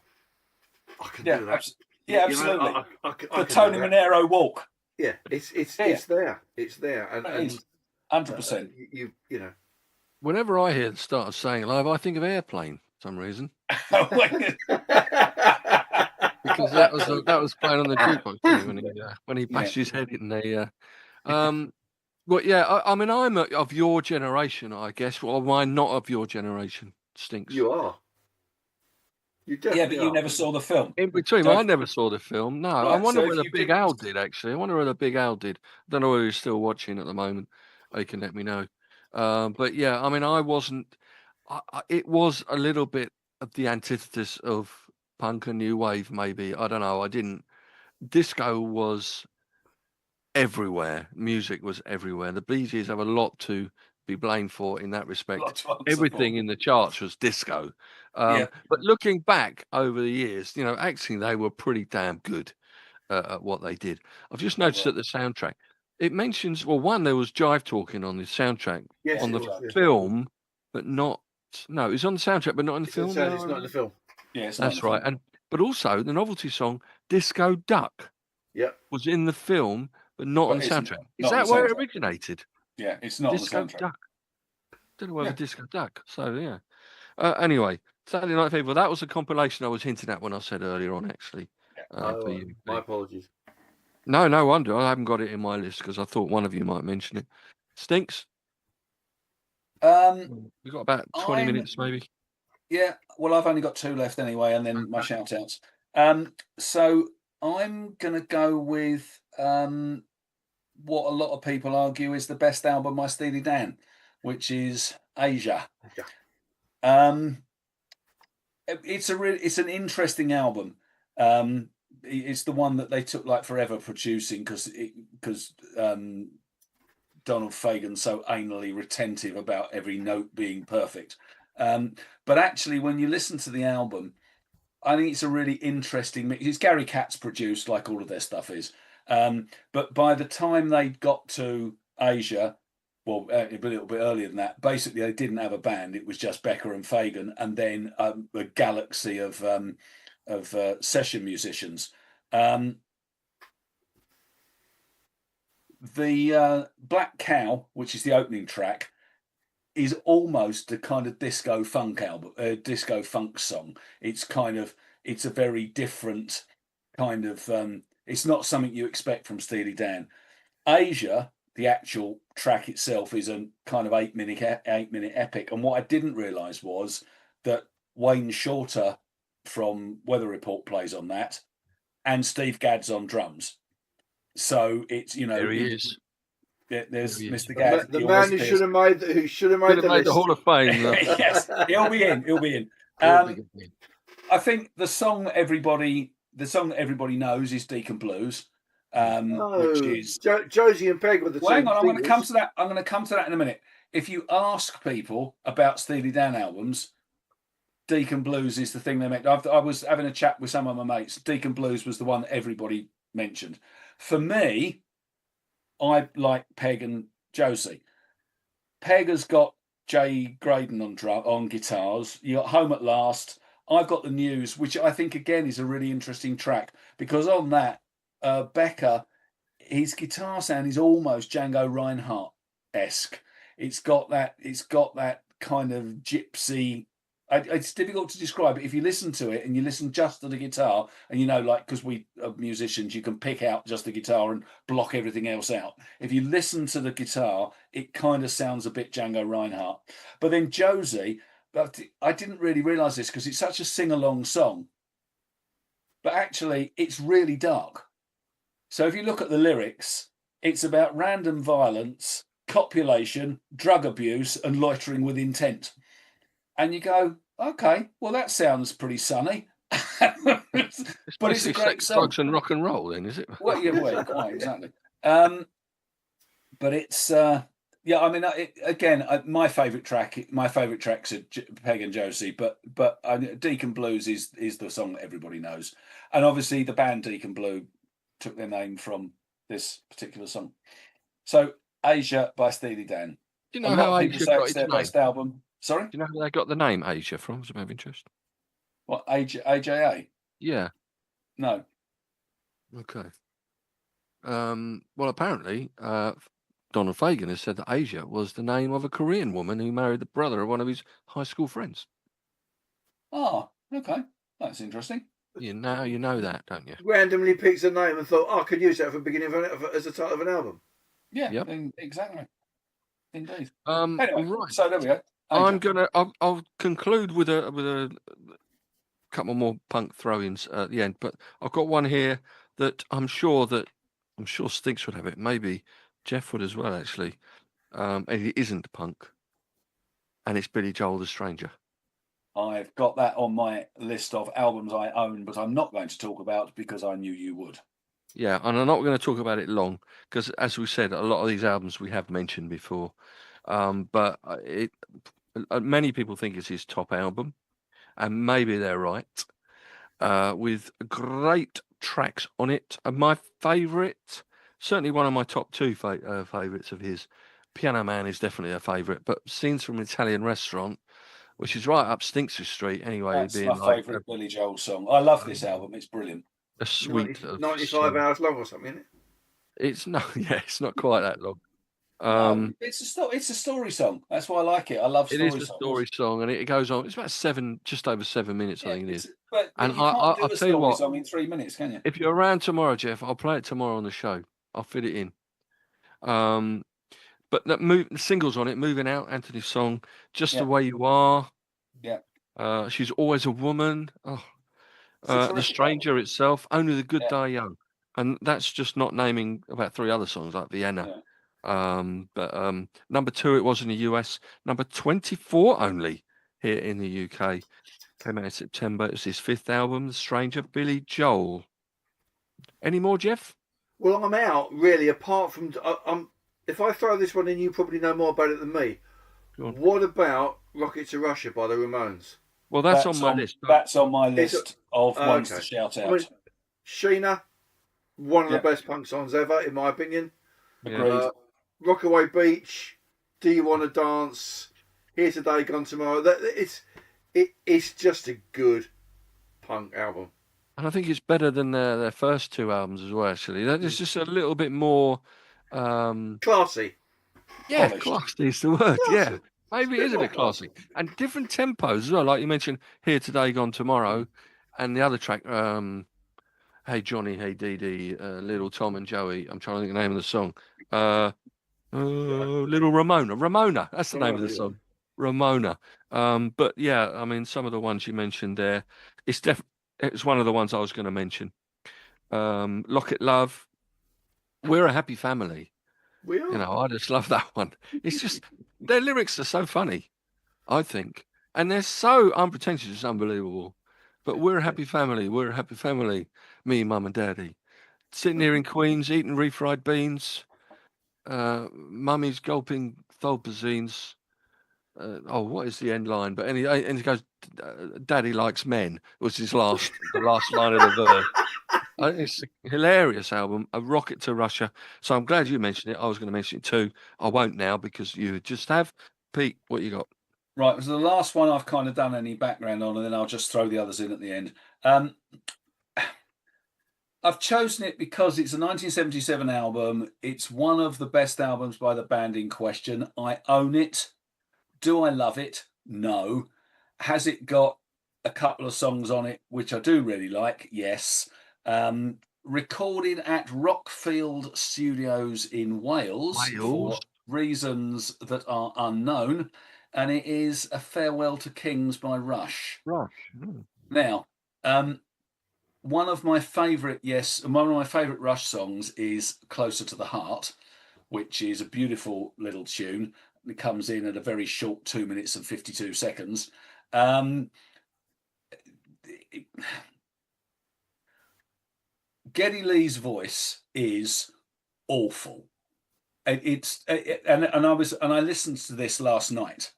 I can do that." Absolutely. The Tony Manero walk. Yeah, it's there. It's there, and 100%. You know. Whenever I hear the start of "Staying Alive," I think of Airplane for some reason. Because that was playing on the jukebox when he bashed his head in the. Well, yeah, I mean, I'm of your generation, I guess. Well, am I not of your generation? Stinks. You are. You definitely but you never saw the film. In between, I never saw the film. No, I wonder whether Big Al did, actually. I wonder whether Big Al did. I don't know whether he's still watching at the moment. He can let me know. But yeah, I mean, I wasn't. It was a little bit of the antithesis of punk and new wave, maybe. I don't know. I didn't. Disco was everywhere. Music was everywhere. The Bee Gees have a lot to be blamed for in that respect. Everything in the charts was disco. But looking back over the years, actually they were pretty damn good at what they did. I've just noticed that the soundtrack, it mentions, one, there was Jive Talking on the soundtrack, on the film, but not. No, it's on the soundtrack, but not in the film. It's not in the film. Yeah, that's right. But also the novelty song "Disco Duck" was in the film, but not on the soundtrack. Is that where it originated? Yeah, it's not Disco on the soundtrack. Duck. Don't know whether Disco Duck. So yeah. Anyway, Saturday Night Fever. That was a compilation I was hinting at when I said earlier on. Actually, for you. My apologies. No wonder. I haven't got it in my list because I thought one of you might mention it. Stinks. We've got about 20 minutes, maybe. Yeah. Well, I've only got 2 left anyway, and then my shout outs. So I'm gonna go with what a lot of people argue is the best album by Steely Dan, which is Asia. It's an interesting album. It's the one that they took like forever producing because Donald Fagen's so anally retentive about every note being perfect. But actually, when you listen to the album, I think it's a really interesting mix. It's Gary Katz produced, like all of their stuff is. But by the time they got to Asia, well, a little bit earlier than that, basically they didn't have a band. It was just Becker and Fagen, and then a galaxy of session musicians. The Black Cow, which is the opening track, is almost a kind of disco funk album, disco funk song. It's a very different kind of. It's not something you expect from Steely Dan. Asia, the actual track itself, is a kind of 8-minute epic. And what I didn't realise was that Wayne Shorter from Weather Report plays on that, and Steve Gadd's on drums. So it's there he is. There's Mr. Gadd, the man who should have made the Hall of Fame. Yes, he'll be in. I think the song that everybody knows is Deacon Blues, which is Josie and Peg with the. Well, hang on, I'm going to come to that. I'm going to come to that in a minute. If you ask people about Steely Dan albums, Deacon Blues is the thing they make. I was having a chat with some of my mates. Deacon Blues was the one that everybody mentioned. For me, I like Peg and Josie. Peg has got Jay Graydon on guitars. You got Home at Last. I've got The News, which I think again is a really interesting track because on that, Becker, his guitar sound is almost Django Reinhardt-esque. It's got that kind of gypsy. It's difficult to describe it. If you listen to it and you listen just to the guitar, and because we are musicians, you can pick out just the guitar and block everything else out. If you listen to the guitar, it kind of sounds a bit Django Reinhardt. But then Josie, I didn't really realise this because it's such a sing-along song. But actually, it's really dark. So if you look at the lyrics, it's about random violence, copulation, drug abuse, and loitering with intent. And you go, okay, well, that sounds pretty sunny. But it's a great song. Drugs and rock and roll, then, is it? Well, quite exactly. But it's Yeah, I mean, my favourite tracks are Peg and Josie, but Deacon Blues is the song that everybody knows, and obviously the band Deacon Blue took their name from this particular song. So Asia by Steely Dan. Do you A know lot how of people Asia say got it's its their name? best album. Sorry, Do you know how they got the name Asia from? As a matter of interest. what AJA? Yeah. No. Okay. Well, apparently, Donald Fagen has said that Asia was the name of a Korean woman who married the brother of one of his high school friends. Oh, okay, that's interesting. You know that, don't you? Randomly picks a name and thought, I could use that for the beginning as a title of an album. Yeah, Yep. exactly. Indeed. Anyway, right. So there we go. I'll conclude with a couple more punk throw-ins at the end, but I've got one here that I'm sure Stinks would have it. Maybe Jeff would as well, actually. And it isn't punk, and it's Billy Joel, The Stranger. I've got that on my list of albums I own, but I'm not going to talk about because I knew you would. Yeah, and I'm not going to talk about it long because, as we said, a lot of these albums we have mentioned before. But many people think it's his top album, and maybe they're right. With great tracks on it, and my favourite, certainly one of my top two favourites of his, Piano Man is definitely a favourite. But Scenes from an Italian Restaurant, which is right up Stinks Street anyway, That's being my like favourite Billy Joel song. I love this album. It's brilliant. a suite 95 hours long or something, isn't it? It's not, yeah, it's not quite that long. No, it's a story song. That's why I like it. I love story songs. It is a story song, and it goes on. It's about just over 7 minutes, I think it is. But And you can't do I'll a tell you story what, song in 3 minutes, can you? if you're around tomorrow, Jeff, I'll play it tomorrow on the show. I'll fit it in. But the singles on it, Moving Out, Anthony's song, Just the Way You Are. Yeah. She's Always a Woman. Oh, The Stranger album. itself, Only the Good Die Young. And that's just not naming about 3 other songs like Vienna. Yeah. But number 2 it was in the US, number 24 only here in the UK. Came out in September. It's his 5th album, The Stranger, Billy Joel. Any more, Jeff? Well, I'm out really. Apart from, if I throw this one in, you probably know more about it than me. What about "Rocket to Russia" by the Ramones? Well, that's on my list. That's on my list of ones to shout out. I mean, Sheena, one of the best punk songs ever, in my opinion. Agreed. Rockaway Beach, Do You Want to Dance, Here Today, Gone Tomorrow. It's just a good punk album. And I think it's better than their first 2 albums as well, actually. It's just a little bit more... classy. Yeah, classy is the word, classy. Yeah. Maybe it is a bit classy. And different tempos as well, like you mentioned, Here Today, Gone Tomorrow, and the other track, Hey Johnny, Hey Dee Dee, Little Tom and Joey. I'm trying to think of the name of the song. Little Ramona. That's the name of the song. Ramona. But yeah, I mean, some of the ones you mentioned there, it's one of the ones I was going to mention. Locket Love, We're a Happy Family. We are. You know, I just love that one. It's just, their lyrics are so funny, I think. And they're so unpretentious, it's unbelievable. But we're a happy family. We're a happy family. Me, mum and daddy. Sitting here in Queens, eating refried beans. Mummy's gulping Tholpazines. What is the end line? But anyway, and he goes, "Daddy likes men," was the last line of the verse. It's a hilarious album, A Rocket to Russia. So I'm glad you mentioned it. I was going to mention it too. I won't now because you just have. Pete, what you got? Right, so the last one I've kind of done any background on, and then I'll just throw the others in at the end. I've chosen it because it's a 1977 album. It's one of the best albums by the band in question. I own it. Do I love it? No. Has it got a couple of songs on it which I do really like? Yes. Recorded at Rockfield Studios in Wales for reasons that are unknown, and it is A Farewell to Kings by Rush. Now, one of my favourite Rush songs is Closer to the Heart, which is a beautiful little tune. It comes in at a very short 2 minutes and 52 seconds. Geddy Lee's voice is awful. I listened to this last night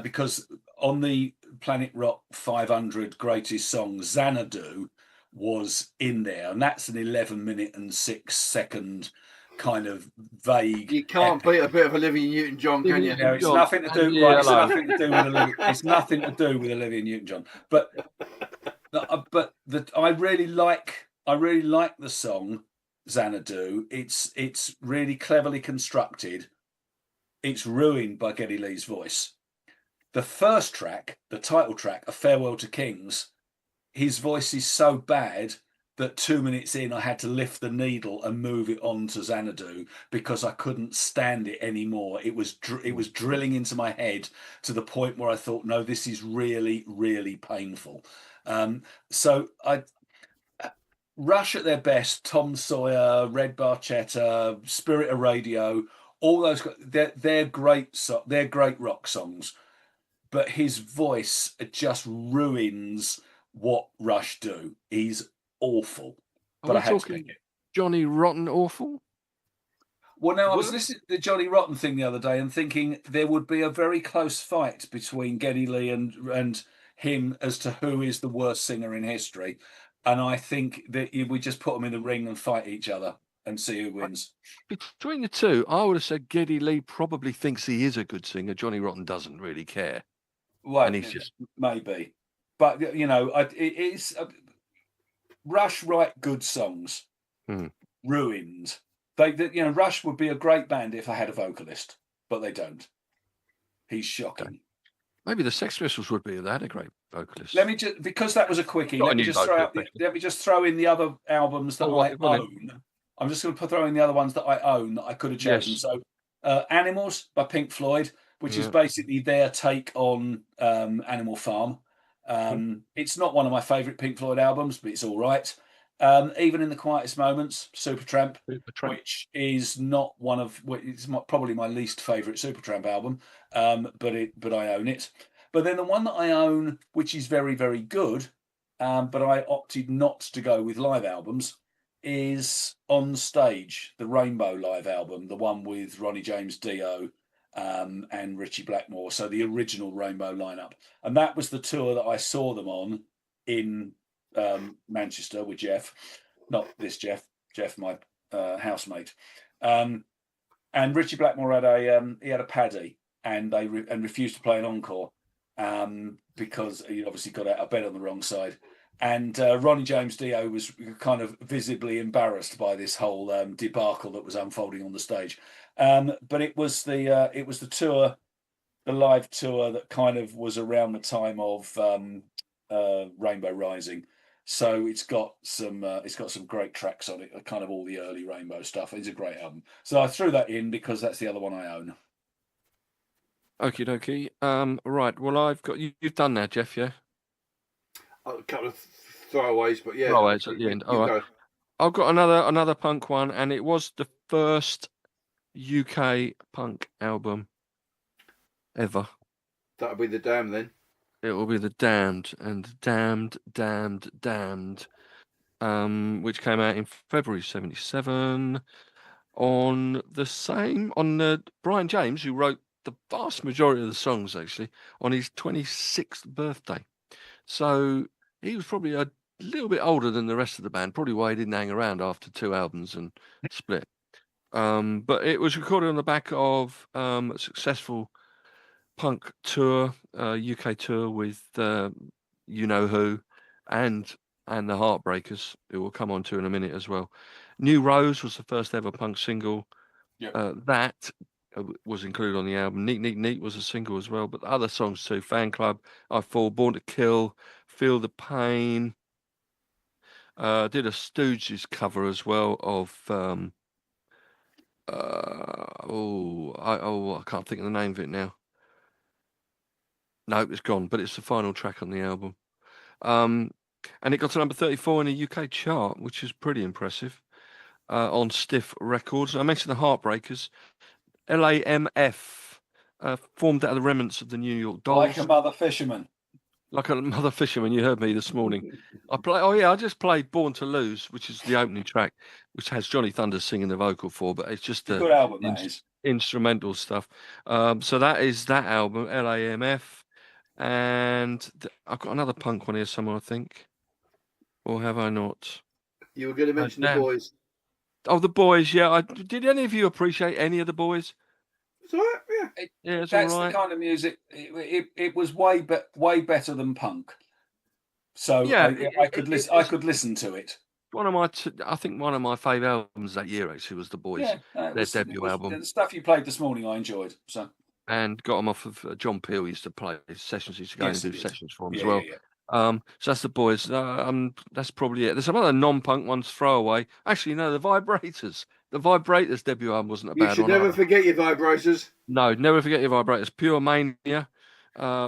because on the Planet Rock 500 greatest songs, Xanadu was in there, and that's an 11-minute and 6-second kind of vague. You can't beat a bit of Olivia Newton-John, can you? No, it's nothing to do. Right, it's nothing to do with Olivia. It's nothing to do with Olivia Newton-John. But I really like the song Xanadu. It's really cleverly constructed. It's ruined by Geddy Lee's voice. The first track, the title track, A Farewell to Kings, his voice is so bad that 2 minutes in, I had to lift the needle and move it on to Xanadu because I couldn't stand it anymore. It was drilling into my head to the point where I thought, no, this is really, really painful. So Rush at their best, Tom Sawyer, Red Barchetta, Spirit of Radio, all those, they're great. They're great rock songs, but his voice just ruins what Rush do. He's awful. But I had to pick it. Johnny Rotten awful? Well, now I was listening to the Johnny Rotten thing the other day and thinking there would be a very close fight between Geddy Lee and him as to who is the worst singer in history. And I think that we just put them in the ring and fight each other and see who wins. Between the two, I would have said Geddy Lee probably thinks he is a good singer. Johnny Rotten doesn't really care. Well, and he's just maybe. But, it's Rush write good songs. Ruined. Rush would be a great band if I had a vocalist, but they don't. He's shocking. Maybe the Sex Pistols would be if they had a great vocalist. Because that was a quickie, let me just throw in the other albums that I own. I'm just going to throw in the other ones that I own that I could have chosen. Yes. So Animals by Pink Floyd, which is basically their take on Animal Farm. It's not one of my favourite Pink Floyd albums, but it's all right. Even in the Quietest Moments, Supertramp, which is not one of, it's probably my least favourite Supertramp album, but I own it. But then the one that I own, which is very, very good, but I opted not to go with live albums, is On Stage, the Rainbow live album, the one with Ronnie James Dio and Richie Blackmore, so the original Rainbow lineup. And that was the tour that I saw them on in Manchester with Jeff, not this Jeff, my housemate, and Richie Blackmore had a paddy, and refused to play an encore because he obviously got out of bed on the wrong side, and Ronnie James Dio was kind of visibly embarrassed by this whole debacle that was unfolding on the stage, but it was the tour, the live tour that kind of was around the time of Rainbow Rising. So it's got some great tracks on it, kind of all the early Rainbow stuff. It's a great album. So I threw that in because that's the other one I own. Okie dokie. Right. Well, I've got you've done that, Jeff. Yeah. A couple of throwaways, but yeah. Throwaways at the end. All right. I've got another punk one, and it was the first UK punk album ever. That'll be The Damned then. It will be The Damned, and Damned, which came out in February '77 on Brian James, who wrote the vast majority of the songs, actually, on his 26th birthday. So he was probably a little bit older than the rest of the band, probably why he didn't hang around after 2 albums and split. But it was recorded on the back of a successful punk tour, UK tour with You Know Who and the Heartbreakers, who we'll come on to in a minute as well. New Rose was the first ever punk single. Yep. That was included on the album. Neat Neat Neat was a single as well, but other songs too. Fan Club, I Fall, Born to Kill, Feel the Pain. Did a Stooges cover as well of I can't think of the name of it now. No, it's gone, but it's the final track on the album. And it got to number 34 in the UK chart, which is pretty impressive, on Stiff Records. I mentioned the Heartbreakers. LAMF, formed out of the remnants of the New York Dolls. Like a Mother Fisherman. like a mother fisherman. You heard me this morning. I just played Born to Lose, which is the opening track, which has Johnny Thunder singing the vocal for, but it's just It's a the good album, that is. instrumental stuff. So that is that album, LAMF. And I've got another punk one here somewhere, I think. Or have I not? You were going to mention the damn. boys. Oh, the boys, yeah. Did any of you appreciate any of the boys? It's all right, yeah. Yeah, it's That's all right. the kind of music. It was way better than punk. So Yeah, I could listen. I could listen to it. I think one of my favourite albums that year actually was the boys, Yeah, their debut album, the stuff you played this morning. I enjoyed. So and got them off of John Peel. Used to play sessions. Used to go yes, and do it is. sessions for them as Yeah, well. yeah. So that's the boys. That's probably it. There's some other non-punk ones. Throwaway. Actually, no, the Vibrators. The Vibrators debut album wasn't a You bad should one never either. forget your vibrators. No, never forget your Vibrators. Pure Mania,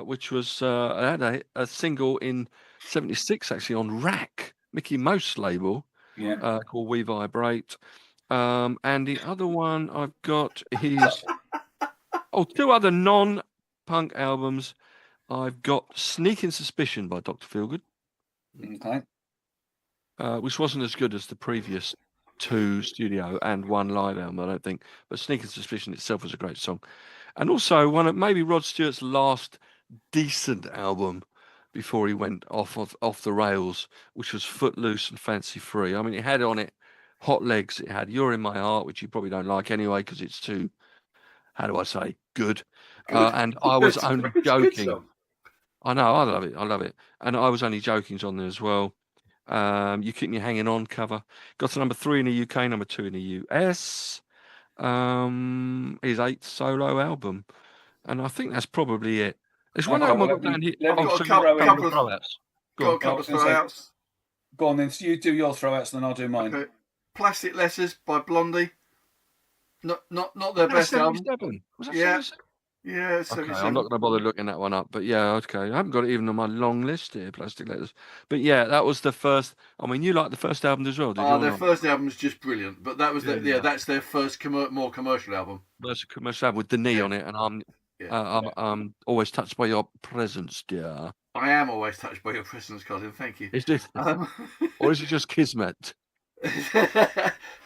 which was I had a single in '76 actually on Rack, Mickey Most label, Yeah. called We Vibrate. And the other one I've got is two other non-punk albums. I've got Sneaking Suspicion by Dr. Feelgood, Okay. which wasn't as good as the previous 2 studio and 1 live album, I don't think. But Sneaking Suspicion itself was a great song. And also one of maybe Rod Stewart's last decent album before he went off the rails, which was Footloose and Fancy Free. I mean, it had on it Hot Legs. It had You're in My Heart, which you probably don't like anyway because it's too, how do I say, good. And I was only It's a good joking. song. I know, I love it. I love it. And I was only joking's on there as well. You Keep Me Hanging On cover. Got to number 3 in the UK, number 2 in the US. His 8th solo album. And I think that's probably it. There's one Okay, album well, I've got down here. let me Oh, got so a you've got a throw couple in- of throwouts. Got a couple of throwouts. Go on then. So you do your throwouts, and then I'll do mine. Okay. Plastic Letters by Blondie. Not their best album. 77. Was that Yeah. 77? Yeah, Okay, 77. I'm not going to bother looking that one up. But yeah, okay. I haven't got it even on my long list here, Plastic Letters. But yeah, that was the first. I mean, you liked the first album as well, did you? Or Their not? first album's just brilliant, but that was that's their first more commercial album. First commercial album with the knee on it, and I'm always touched by your presence, dear. I am always touched by your presence, cousin. Thank you. Is this, or is it just Kismet?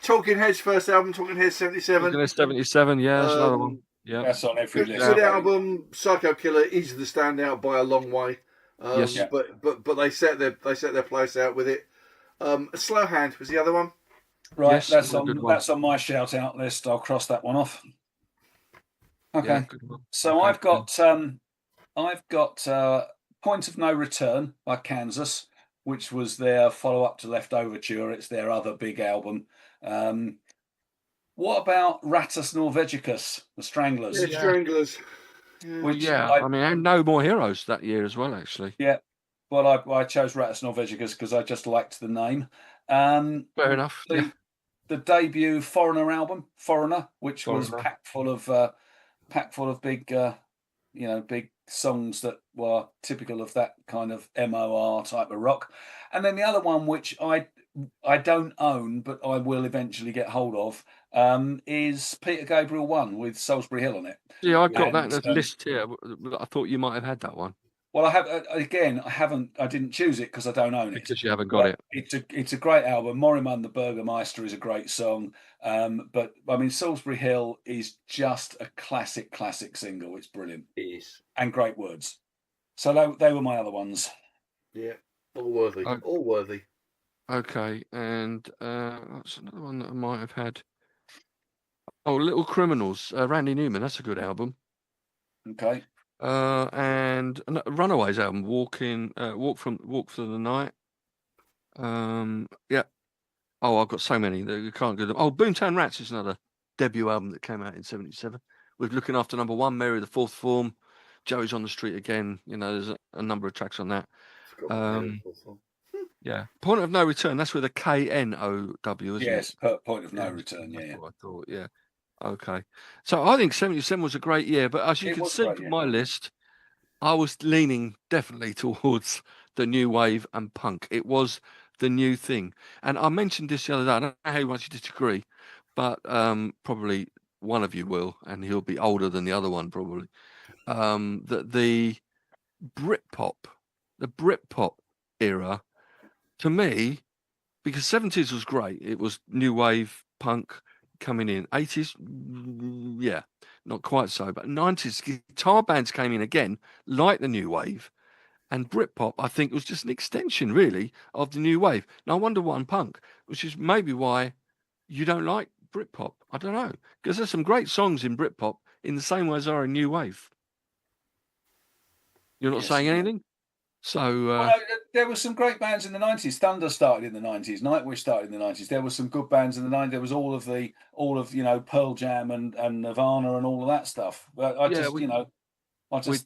Talking Heads first album, Talking Heads 77. 77, yeah, that's another one. Yeah, That's on every list. Good album. Psycho Killer is the standout by a long way. Yes. Yeah. But they set their place out with it. Slow Hand was the other one. Right, Yes, that's a good one. that's on my shout out list. I'll cross that one off. Okay, Yeah, good one. so Okay. I've got Point of No Return by Kansas, which was their follow up to Left Overture. It's their other big album. What about Rattus Norvegicus, the Stranglers? Yeah, Stranglers. Yeah. Which I mean, and No More Heroes that year as well, actually. Yeah, well, I chose Rattus Norvegicus because I just liked the name. Fair enough. The debut Foreigner album, Foreigner, which was Foreigner. packed full of big, big songs that were typical of that kind of MOR type of rock. And then the other one, which I don't own, but I will eventually get hold of, is Peter Gabriel 1 with Salisbury Hill on it. Yeah, I've got that in the list here. I thought you might have had that one. Well, I have I didn't choose it because I don't own it. Because you haven't got it. It's a great album. Morriman the Burgermeister is a great song. But I mean, Salisbury Hill is just a classic single. It's brilliant. It is. And great words. So they were my other ones. Yeah, all worthy. All worthy. Okay, and that's another one that I might have had. Oh, Little Criminals, Randy Newman. That's a good album. Okay. And Runaways album, Walk for the Night. Yeah. Oh, I've got so many that you can't go them. Oh, Boomtown Rats is another debut album that came out in '77. With Looking After Number 1, Mary the Fourth Form, Joey's on the Street Again. You know, there's a number of tracks on that. Yeah. Point of No Return. That's with a KNOW, isn't it? Yes, Point of No Return. Yeah. That's what I thought. Yeah. Okay. So I think '77 was a great year, but as you can see from my list, I was leaning definitely towards the new wave and punk. It was the new thing. And I mentioned this the other day. I don't know how much you disagree, but probably one of you will, and he'll be older than the other one probably. That the Britpop the Britpop era, to me, because 70s was great. It was new wave punk coming in. 80s, yeah, not quite so. But 90s, guitar bands came in again, like the new wave. And Britpop, I think, was just an extension, really, of the new wave. Now, I wonder why punk, which is maybe why you don't like Britpop. I don't know. Because there's some great songs in Britpop in the same way as are in new wave. You're not saying anything? So there were some great bands in the 90s. Thunder started in the 90s. Nightwish started in the 90s. There were some good bands in the 90s. There was all of Pearl Jam and Nirvana and all of that stuff. But I just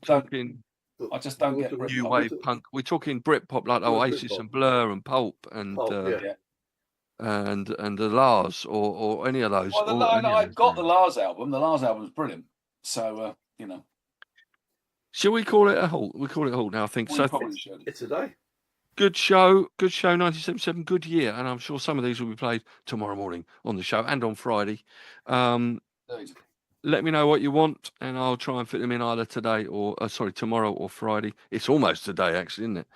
don't get new Britpop. wave punk. We're talking Britpop like Oasis Britpop. and Blur and Pulp and and the Lars or any of those. Well, I got the Lars album. The Lars album is brilliant. So Shall we call it a halt? We call it a halt now, I think. We probably should. It's a day. Good show, 97.7, good year. And I'm sure some of these will be played tomorrow morning on the show and on Friday. Let me know what you want, and I'll try and fit them in either today or, tomorrow or Friday. It's almost today, actually, isn't it?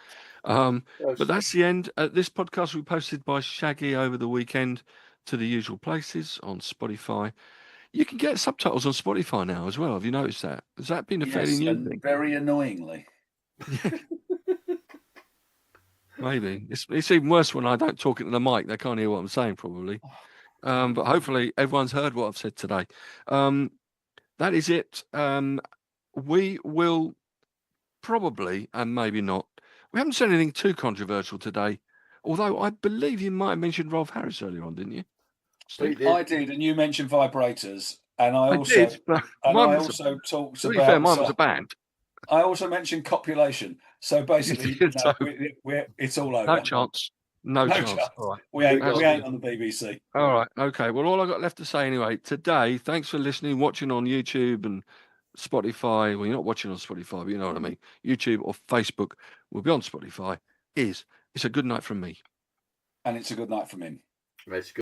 But that's the end. This podcast will be posted by Shaggy over the weekend to the usual places on Spotify. You can get subtitles on Spotify now as well. Have you noticed that? Has that been a fairly new thing? Very annoyingly. Maybe. It's even worse when I don't talk into the mic. They can't hear what I'm saying, probably. But hopefully everyone's heard what I've said today. That is it. We will probably, and maybe not, we haven't said anything too controversial today, although I believe you might have mentioned Rolf Harris earlier on, didn't you? I did, and you mentioned vibrators, and I also did, but talked to be about. fair, mine was a band. I also mentioned copulation. So basically, it's all over. No chance. No chance. All right. We ain't on the BBC. All right. Okay. Well, all I got left to say anyway today. Thanks for listening, watching on YouTube and Spotify. Well, you're not watching on Spotify, but you know what I mean. YouTube or Facebook will be on Spotify. It's a good night from me, and it's a good night from him. It's good.